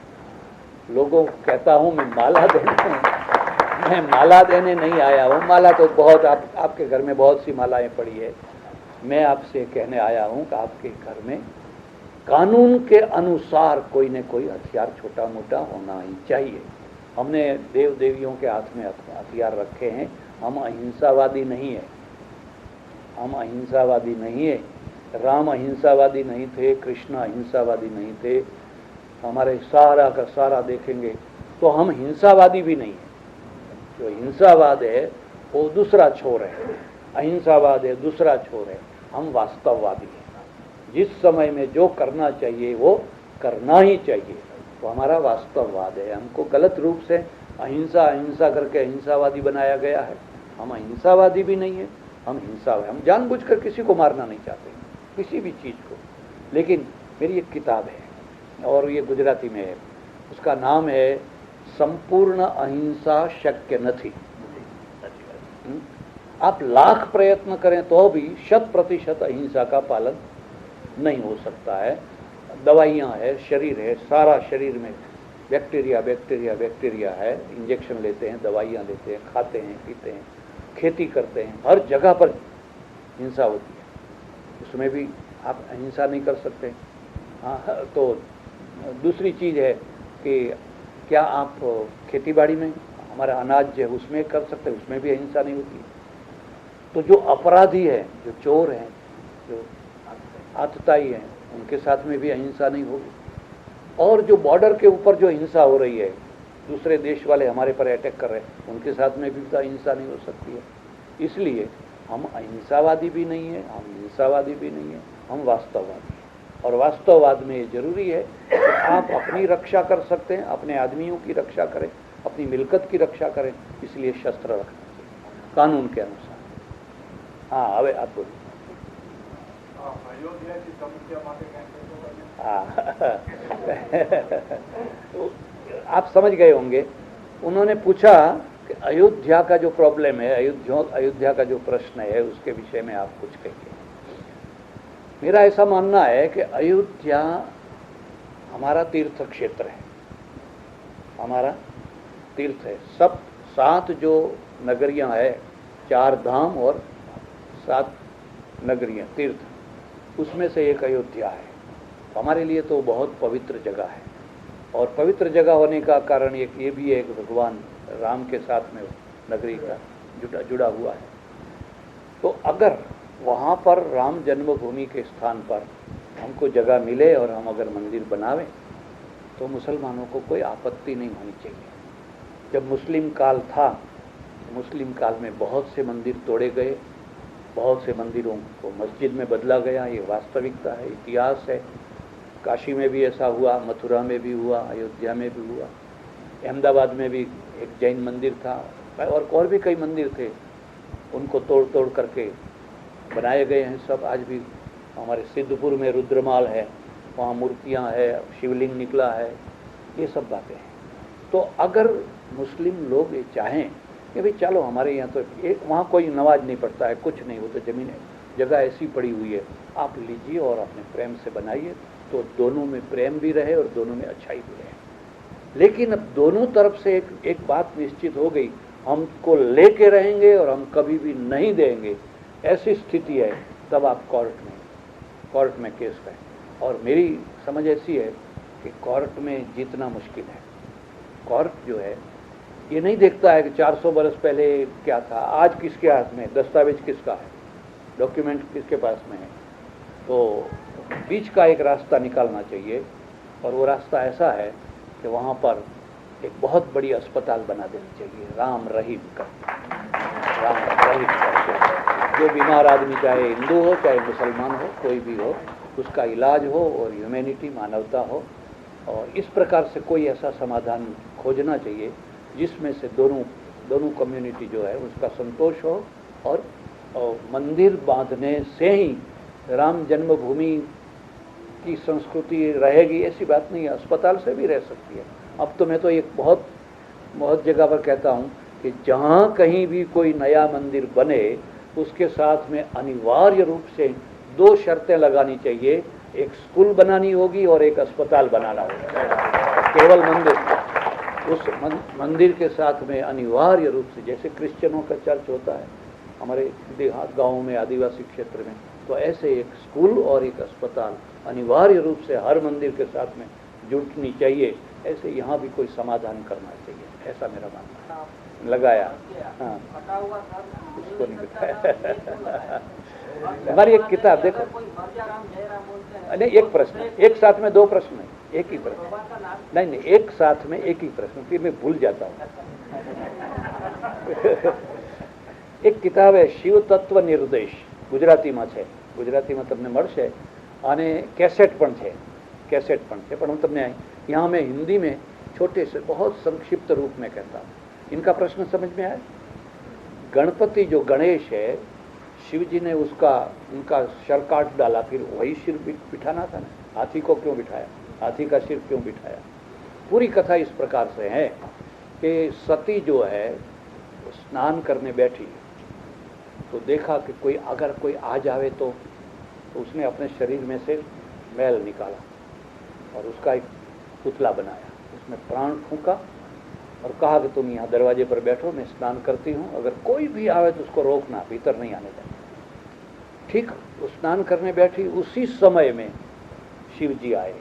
लोगों को कहता हूँ मैं माला देने नहीं आया हूँ। माला तो बहुत आपके घर में बहुत सी मालाएं पड़ी है। मैं आपसे कहने आया हूँ कि आपके घर में कानून के अनुसार कोई न कोई हथियार छोटा मोटा होना ही चाहिए। हमने देव देवियों के हाथ में हथियार रखे हैं। हम अहिंसावादी नहीं है, हम अहिंसावादी नहीं है। राम अहिंसावादी नहीं थे, कृष्ण अहिंसावादी नहीं थे। हमारे सारा का सारा देखेंगे तो हम हिंसावादी भी नहीं है। जो हिंसावाद है वो दूसरा छोर है, अहिंसावाद है दूसरा छोर है। हम वास्तववादी हैं। जिस समय में जो करना चाहिए वो करना ही चाहिए, तो हमारा वास्तववाद है। हमको गलत रूप से अहिंसा अहिंसा करके अहिंसावादी बनाया गया है। हम अहिंसावादी भी नहीं है, हम हिंसावादी। हम जानबूझकर किसी को मारना नहीं चाहते, किसी भी चीज़ को। लेकिन मेरी एक किताब है और ये गुजराती में है, उसका नाम है संपूर्ण अहिंसा शक्य नथी। आप लाख प्रयत्न करें तो भी 100% अहिंसा का पालन नहीं हो सकता है। दवाइयाँ है, शरीर है, सारा शरीर में बैक्टीरिया बैक्टीरिया बैक्टीरिया है। इंजेक्शन लेते हैं, दवाइयाँ लेते हैं, खाते हैं, पीते हैं, खेती करते हैं, हर जगह पर हिंसा होती है। उसमें भी आप अहिंसा नहीं कर सकते। हाँ, तो दूसरी चीज़ है कि क्या आप खेतीबाड़ी में हमारा अनाज जो है उसमें कर सकते हैं, उसमें भी अहिंसा नहीं होती। तो जो अपराधी है, जो चोर हैं, जो आतताई हैं, उनके साथ में भी अहिंसा नहीं होगी। और जो बॉर्डर के ऊपर जो हिंसा हो रही है, दूसरे देश वाले हमारे पर अटैक कर रहे हैं, उनके साथ में भी तो अहिंसा नहीं हो सकती है। इसलिए हम अहिंसावादी भी नहीं है, हम हिंसावादी भी नहीं है, हम वास्तववादी हैं। और वास्तववाद में ये जरूरी है कि आप अपनी रक्षा कर सकते हैं, अपने आदमियों की रक्षा करें, अपनी मिलकत की रक्षा करें। इसलिए शस्त्र रखना चाहिए कानून के अनुसार। हाँ, हवे आप बोलिए। आप समझ गए होंगे। उन्होंने पूछा कि अयोध्या का जो प्रॉब्लम है, अयोध्या का जो प्रश्न है, उसके विषय में आप कुछ कहिए। मेरा ऐसा मानना है कि अयोध्या हमारा तीर्थ क्षेत्र है, हमारा तीर्थ है। सब 7 जो नगरियां हैं, 4 धाम और 7 नगरियां तीर्थ, उसमें से एक अयोध्या है। हमारे लिए तो बहुत पवित्र जगह है। और पवित्र जगह होने का कारण ये भी है कि भगवान राम के साथ में नगरी का जुड़ा हुआ है। तो अगर वहाँ पर राम जन्मभूमि के स्थान पर हमको जगह मिले और हम अगर मंदिर बनावें तो मुसलमानों को कोई आपत्ति नहीं होनी चाहिए। जब मुस्लिम काल था, मुस्लिम काल में बहुत से मंदिर तोड़े गए, बहुत से मंदिरों को मस्जिद में बदला गया। ये वास्तविकता है, इतिहास है। काशी में भी ऐसा हुआ, मथुरा में भी हुआ, अयोध्या में भी हुआ। अहमदाबाद में भी एक जैन मंदिर था, और भी कई मंदिर थे, उनको तोड़ तोड़ करके बनाए गए हैं सब। आज भी हमारे सिद्धपुर में रुद्रमाल है, वहाँ मूर्तियाँ है, शिवलिंग निकला है, ये सब बातें हैं। तो अगर मुस्लिम लोग ये चाहें कि भाई चलो हमारे यहाँ तो एक वहाँ कोई नमाज नहीं पड़ता है, कुछ नहीं, वो तो ज़मीन है, जगह ऐसी पड़ी हुई है, आप लीजिए और अपने प्रेम से बनाइए, तो दोनों में प्रेम भी रहे और दोनों में अच्छाई भी रहे। लेकिन अब दोनों तरफ से एक बात निश्चित हो गई, हमको लेके रहेंगे और हम कभी भी नहीं देंगे, ऐसी स्थिति है, तब आप कोर्ट में केस करें। और मेरी समझ ऐसी है कि कोर्ट में जीतना मुश्किल है। कोर्ट जो है ये नहीं देखता है कि 400 बरस पहले क्या था, आज किसके हाथ में, दस्तावेज किसका है, डॉक्यूमेंट किसके पास में है। तो बीच का एक रास्ता निकालना चाहिए, और वो रास्ता ऐसा है कि वहाँ पर एक बहुत बड़ी अस्पताल बना देनी चाहिए, राम रहीम करके। जो बीमार आदमी, चाहे हिंदू हो चाहे मुसलमान हो, कोई भी हो, उसका इलाज हो और ह्यूमैनिटी, मानवता हो। और इस प्रकार से कोई ऐसा समाधान खोजना चाहिए जिसमें से दोनों कम्युनिटी जो है उसका संतोष हो, और मंदिर बांधने से ही राम जन्मभूमि की संस्कृति रहेगी, ऐसी बात नहीं है। अस्पताल से भी रह सकती है। अब तो मैं तो एक बहुत जगह पर कहता हूँ कि जहाँ कहीं भी कोई नया मंदिर बने, उसके साथ में अनिवार्य रूप से 2 शर्तें लगानी चाहिए, एक स्कूल बनानी होगी और एक अस्पताल बनाना होगा। केवल उस मंदिर के साथ में अनिवार्य रूप से, जैसे क्रिश्चियनों का चर्च होता है हमारे देहात गाँव में, आदिवासी क्षेत्र में, तो ऐसे एक स्कूल और एक अस्पताल अनिवार्य रूप से हर मंदिर के साथ में जुटनी चाहिए। ऐसे यहाँ भी कोई समाधान करना चाहिए, ऐसा मेरा मानना है। लगाया, हाँ, उसको नहीं बताया। हमारी एक किताब देखो, नहीं, एक प्रश्न, एक साथ में 2 प्रश्न है, एक ही प्रश्न, नहीं, एक साथ में एक ही प्रश्न, फिर मैं भूल जाता हूँ। एक किताब है शिव तत्व निर्देश, ગુજરાતીમાં છે, ગુજરાતીમાં તમને મળશે, અને કેસેટ પણ છે, પણ હું તમને यहाँ में हिंदी में छोटे से बहुत संक्षिप्त रूप में कहता हूँ। इनका प्रश्न समझ में आया? गणपति जो गणेश है, शिव जी ने उनका सिर काट डाला, फिर वही सिर बिठाना था ना, हाथी को क्यों बिठाया, हाथी का सिर क्यों बिठाया? पूरी कथा इस प्रकार से है कि सती जो है स्नान करने बैठी, तो देखा कि अगर कोई आ जावे तो उसने अपने शरीर में से मैल निकाला और उसका एक पुतला बनाया, उसमें प्राण फूंका और कहा कि तुम यहाँ दरवाजे पर बैठो, मैं स्नान करती हूँ, अगर कोई भी आवे तो उसको रोकना, भीतर नहीं आने देना। ठीक, वो स्नान करने बैठी, उसी समय में शिव जी आए।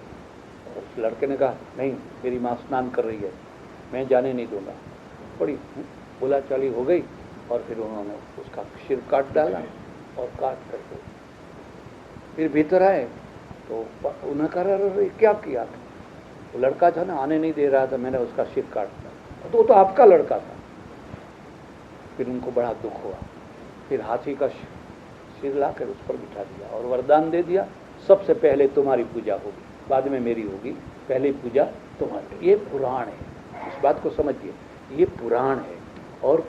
उस लड़के ने कहा, नहीं, मेरी माँ स्नान कर रही है, मैं जाने नहीं दूंगा। बड़ी बोलाचाली हो गई और फिर उन्होंने उसका सिर काट डाला और काट करके फिर भीतर आए तो उन्होंने कहा, अरे क्या किया? वो लड़का था ना, आने नहीं दे रहा था, मैंने उसका सिर काट दिया। तो वो तो आपका लड़का था। फिर उनको बड़ा दुख हुआ, फिर हाथी का सिर लाकर उस पर बिठा दिया और वरदान दे दिया, सबसे पहले तुम्हारी पूजा होगी, बाद में मेरी होगी, पहले पूजा तुम्हारी। ये पुराण है, इस बात को समझिए, ये पुराण है। और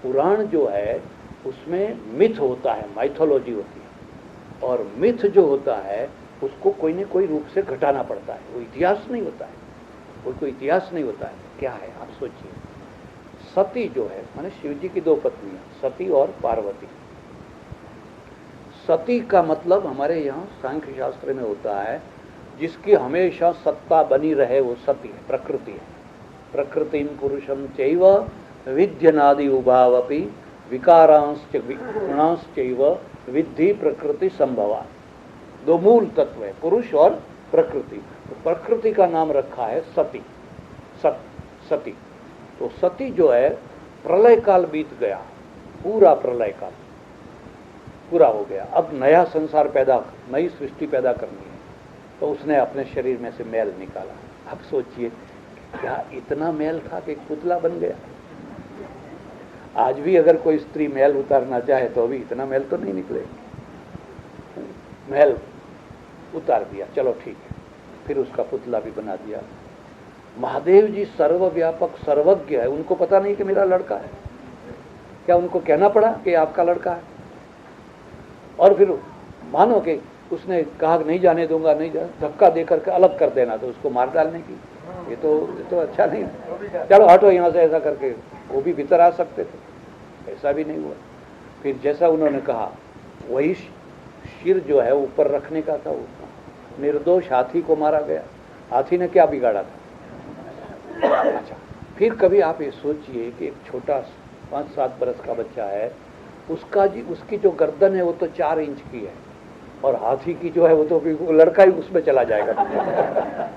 पुराण जो है उसमें मिथ होता है, माइथोलॉजी होती है, और मिथ जो होता है उसको कोई न कोई रूप से घटाना पड़ता है, वो इतिहास नहीं होता है, कोई इतिहास नहीं होता है। क्या है आप सोचिए, सती जो है, माने शिव जी की 2 पत्नियां, सती और पार्वती। सती का मतलब हमारे यहाँ सांख्य शास्त्र में होता है जिसकी हमेशा सत्ता बनी रहे, वो सती है, प्रकृति है। प्रकृतिम पुरुषम चैव विद्यनादि उभावपि विकारांश्च गुणांश्चैव विद्धि प्रकृति संभवा। 2 मूल तत्व है, पुरुष और प्रकृति। तो प्रकृति का नाम रखा है सती, सती। तो सती जो है, प्रलय काल बीत गया, पूरा प्रलय काल पूरा हो गया, अब नया संसार नई सृष्टि पैदा करनी है, तो उसने अपने शरीर में से मैल निकाला। अब सोचिए, क्या इतना मैल था कि पुतला बन गया? आज भी अगर कोई स्त्री मैल उतारना चाहे तो अभी इतना मैल तो नहीं निकले। मैल उतार दिया, चलो ठीक है, फिर उसका पुतला भी बना दिया। महादेव जी सर्वव्यापक सर्वज्ञ है, उनको पता नहीं कि मेरा लड़का है, क्या उनको कहना पड़ा कि आपका लड़का है? और फिर मानो कि उसने कहा नहीं जाने दूंगा, नहीं धक्का देकर के अलग कर देना, तो उसको मार डालने की, ये तो अच्छा नहीं है। चलो हटो यहाँ से, ऐसा करके वो भी भीतर आ सकते थे, ऐसा भी नहीं हुआ। फिर जैसा उन्होंने कहा वही सिर जो है ऊपर रखने का था, वो निर्दोष हाथी को मारा गया। हाथी ने क्या बिगाड़ा था? अच्छा, फिर कभी आप ये सोचिए कि एक छोटा 5-7 बरस का बच्चा है, उसकी जो गर्दन है वो तो 4 इंच की है, और हाथी की जो है वो तो लड़का ही उसमें चला जाएगा।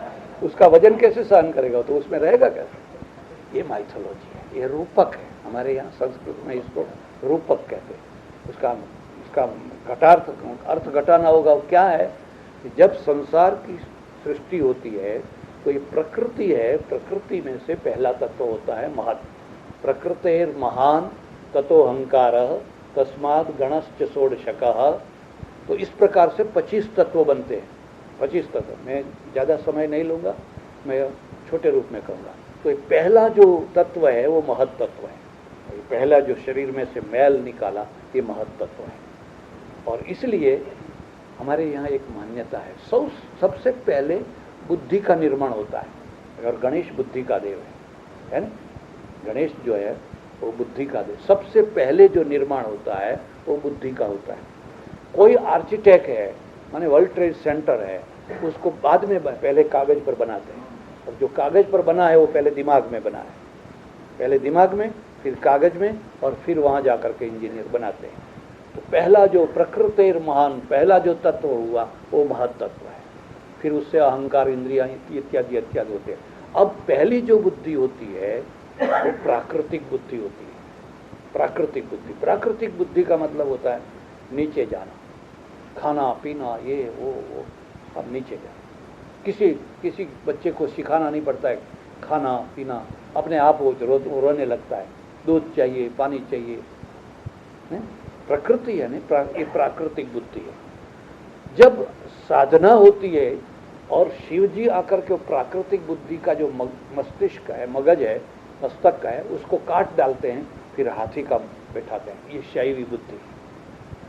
उसका वजन कैसे सहन करेगा? तो उसमें रहेगा कैसे? ये माइथोलॉजी है, ये रूपक है। हमारे यहाँ संस्कृत में इसको रूपक कहते हैं। उसका घटार्थ अर्थ घटाना होगा। क्या है कि जब संसार की सृष्टि होती है तो ये प्रकृति है, प्रकृति में से पहला तत्व होता है महत्। प्रकृतेर महान ततो अहंकारः तस्माद् गणश्च षोडशकः। तो इस प्रकार से 25 तत्व बनते हैं। 25 तत्व, मैं ज़्यादा समय नहीं लूँगा, मैं छोटे रूप में कहूँगा। तो पहला जो तत्व है वो महत् तत्व है। पहला जो शरीर में से मैल निकाला ये महत् तत्व है। और इसलिए हमारे यहाँ एक मान्यता है, सबसे पहले बुद्धि का निर्माण होता है। और गणेश बुद्धि का देव है ना? गणेश जो है वो बुद्धि का देव। सबसे पहले जो निर्माण होता है वो बुद्धि का होता है। कोई आर्किटेक्ट है, माने वर्ल्ड ट्रेड सेंटर है, उसको बाद में पहले कागज पर बनाते हैं। और जो कागज पर बना है वो पहले दिमाग में बना है, पहले दिमाग में, फिर कागज में, और फिर वहाँ जा कर के इंजीनियर बनाते हैं। तो पहला जो प्रकृतेर महान, पहला जो तत्व हुआ वो महत् तत्व है। फिर उससे अहंकार, इंद्रियां इत्यादि इत्यादि होते हैं। अब पहली जो बुद्धि होती है वो प्राकृतिक बुद्धि होती है। प्राकृतिक बुद्धि, प्राकृतिक बुद्धि का मतलब होता है नीचे जाना, खाना पीना, ये वो अब नीचे जाना। किसी बच्चे को सिखाना नहीं पड़ता है, खाना पीना अपने आप वो रोने लगता है, दूध चाहिए, पानी चाहिए। प्रकृति है ना, ये प्राकृतिक बुद्धि है। जब साधना होती है और शिव जी आकर के प्राकृतिक बुद्धि का जो मस्तिष्क है, मगज है, मस्तक का है, उसको काट डालते हैं, फिर हाथी का बैठाते हैं। ये शैवी बुद्धि,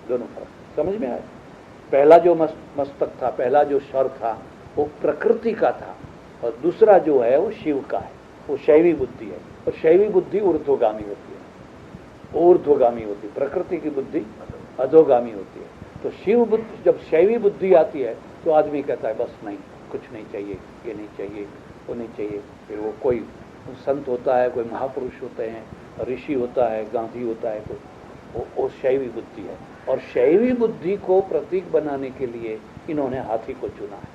दोनों फर्क समझ में आया? पहला जो मस्तक था, पहला जो स्वर था वो प्रकृति का था, और दूसरा जो है वो शिव का है, वो शैवी बुद्धि है। और शैवी बुद्धि ऊर्ध्वगामी होती है, ऊर्ध्वगामी होती है। प्रकृति की बुद्धि अधोगामी होती है। तो शिव बुद्धि, जब शैवी बुद्धि आती है तो आदमी कहता है बस नहीं, कुछ नहीं चाहिए, ये नहीं चाहिए, वो नहीं चाहिए। फिर वो कोई संत होता है, कोई महापुरुष होते हैं, ऋषि होता है, गांधी होता है, कोई वो शैवी बुद्धि है। और शैवी बुद्धि को प्रतीक बनाने के लिए इन्होंने हाथी को चुना है,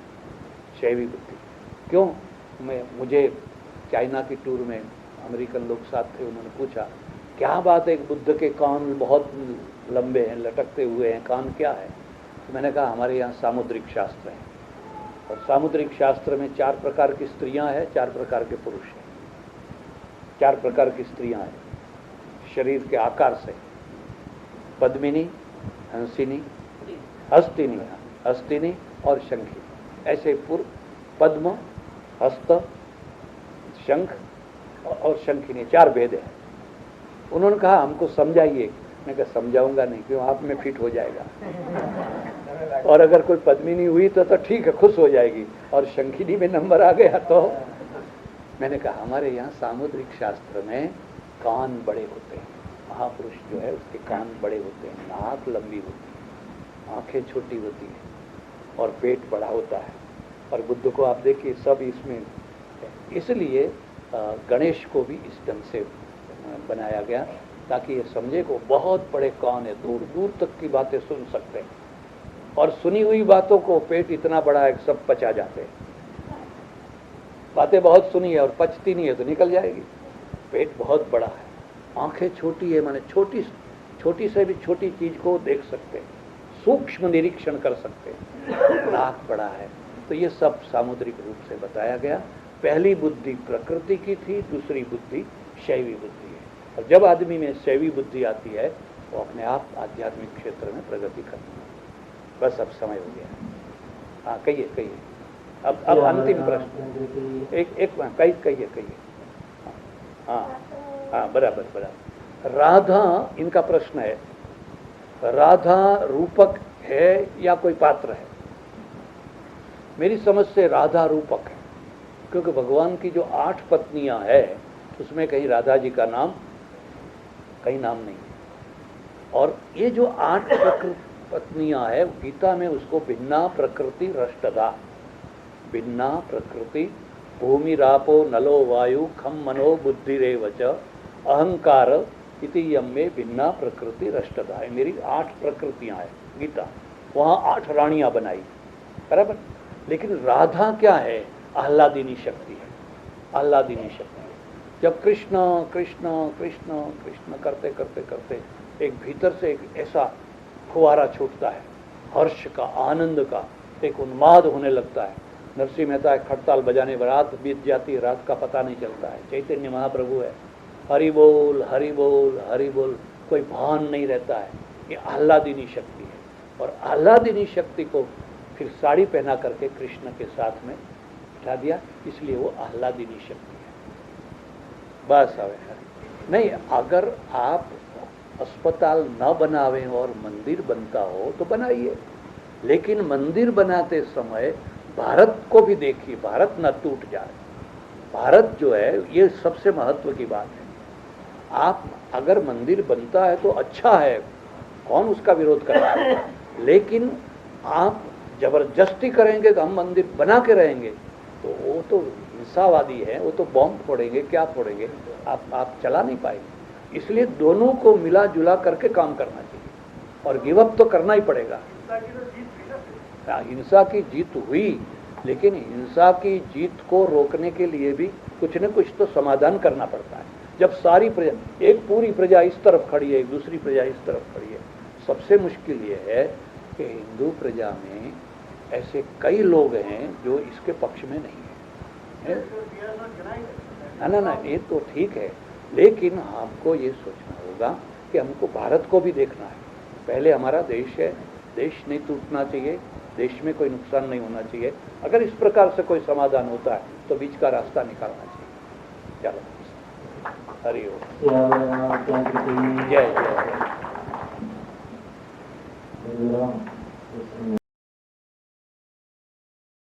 शैवी बुद्धि। क्यों? मुझे चाइना की टूर में अमेरिकन लोग साथ थे, उन्होंने पूछा क्या बात है, बुद्ध के कान बहुत लंबे हैं, लटकते हुए हैं, कान क्या है? तो मैंने कहा हमारे यहाँ सामुद्रिक शास्त्र है, और सामुद्रिक शास्त्र में 4 प्रकार की स्त्रियां हैं, 4 प्रकार के पुरुष हैं। 4 प्रकार की स्त्रियां हैं शरीर के आकार से, पद्मिनी, हंसिनी, हस्तिनी और शंखी। ऐसे पद्म, हस्त, शंख और शंखिनी 4 भेद हैं। उन्होंने कहा हमको समझाइए। मैं कहा समझाऊंगा नहीं, क्यों, आप में फिट हो जाएगा। और अगर कोई पद्मिनी हुई तो ठीक है, खुश हो जाएगी, और शंखिनी में नंबर आ गया तो। मैंने कहा हमारे यहाँ सामुद्रिक शास्त्र में कान बड़े होते हैं, महापुरुष जो है उसके कान बड़े होते हैं, नाक लंबी होती है, आंखें छोटी होती हैं, और पेट बड़ा होता है। और बुद्ध को आप देखिए सब इसमें, इसलिए गणेश को भी इस ढंग से बनाया गया ताकि ये समझे को बहुत बड़े कान है, दूर दूर तक की बातें सुन सकते हैं, और सुनी हुई बातों को पेट इतना बड़ा है सब पचा जाते हैं। बातें बहुत सुनी है और पचती नहीं है तो निकल जाएगी। पेट बहुत बड़ा है, आंखें छोटी है, माने छोटी से भी छोटी चीज को देख सकते हैं, सूक्ष्म निरीक्षण कर सकते हैं। नाक बड़ा है। तो ये सब सामुद्रिक रूप से बताया गया। पहली बुद्धि प्रकृति की थी, दूसरी बुद्धि शैवी बुद्धि है। और जब आदमी में शैवी बुद्धि आती है वो अपने आप आध्यात्मिक क्षेत्र में प्रगति करती है। बस अब समय हो गया। हाँ कहिए। अब अंतिम प्रश्न एक कहिए। हाँ बराबर। राधा, इनका प्रश्न है, राधा रूपक है या कोई पात्र है? मेरी समझ से राधा रूपक है, क्योंकि भगवान की जो 8 पत्नियां हैं उसमें कहीं राधा जी का नाम, कहीं नाम नहीं है। और ये जो 8 पत्नियां हैं, गीता में उसको भिन्ना प्रकृति रष्टधा, भिन्ना प्रकृति, भूमि रापो नलो वायु खम मनो बुद्धिरेव च अहंकार इति यम में भिन्ना प्रकृति रष्टधा है। मेरी 8 प्रकृतियां हैं गीता, वहाँ 8 रानियां बनाई, बराबर। लेकिन राधा क्या है? आह्लादिनी शक्ति है, आह्लादिनी शक्ति है। जब कृष्ण कृष्ण कृष्ण कृष्ण करते करते करते एक भीतर से एक ऐसा फुहारा छूटता है, हर्ष का, आनंद का, एक उन्माद होने लगता है। नरसिंह मेहता खड़ताल बजाने, रात बीत जाती है, रात का पता नहीं चलता है। चैतन्य महाप्रभु है, हरि बोल हरि बोल हरि बोल, कोई भान नहीं रहता है। ये आह्लादिनी शक्ति है। और आह्लादिनी शक्ति को फिर साड़ी पहना करके कृष्ण के साथ में बिठा दिया, इसलिए वो आह्लादिनी शक्ति है। बस हवे नहीं, अगर आप अस्पताल न बनावें और मंदिर बनता हो तो बनाइए, लेकिन मंदिर बनाते समय भारत को भी देखिए, भारत न टूट जाए। भारत जो है ये सबसे महत्व की बात है। आप अगर मंदिर बनता है तो अच्छा है, कौन उसका विरोध कर रहा है, लेकिन आप जबरदस्ती करेंगे तो हम मंदिर बना के रहेंगे तो वो तो हिंसावादी है, वो तो बॉम्ब फोड़ेंगे, क्या फोड़ेंगे, आप चला नहीं पाएंगे। इसलिए दोनों को मिला जुला करके काम करना चाहिए और गिव अप तो करना ही पड़ेगा। हिंसा की जीत हुई, लेकिन हिंसा की जीत को रोकने के लिए भी कुछ न कुछ तो समाधान करना पड़ता है। जब सारी प्रजा, एक पूरी प्रजा इस तरफ खड़ी है, एक दूसरी प्रजा इस तरफ खड़ी है, सबसे मुश्किल ये है कि हिंदू प्रजा में ऐसे कई लोग हैं जो इसके पक्ष में नहीं है। ना ये तो ठीक है, लेकिन हमको ये सोचना होगा कि हमको भारत को भी देखना है। पहले हमारा देश है, देश नहीं टूटना चाहिए, देश में कोई नुकसान नहीं होना चाहिए। अगर इस प्रकार से कोई समाधान होता है तो बीच का रास्ता निकालना चाहिए। चलो, हरि ओम, जय जय।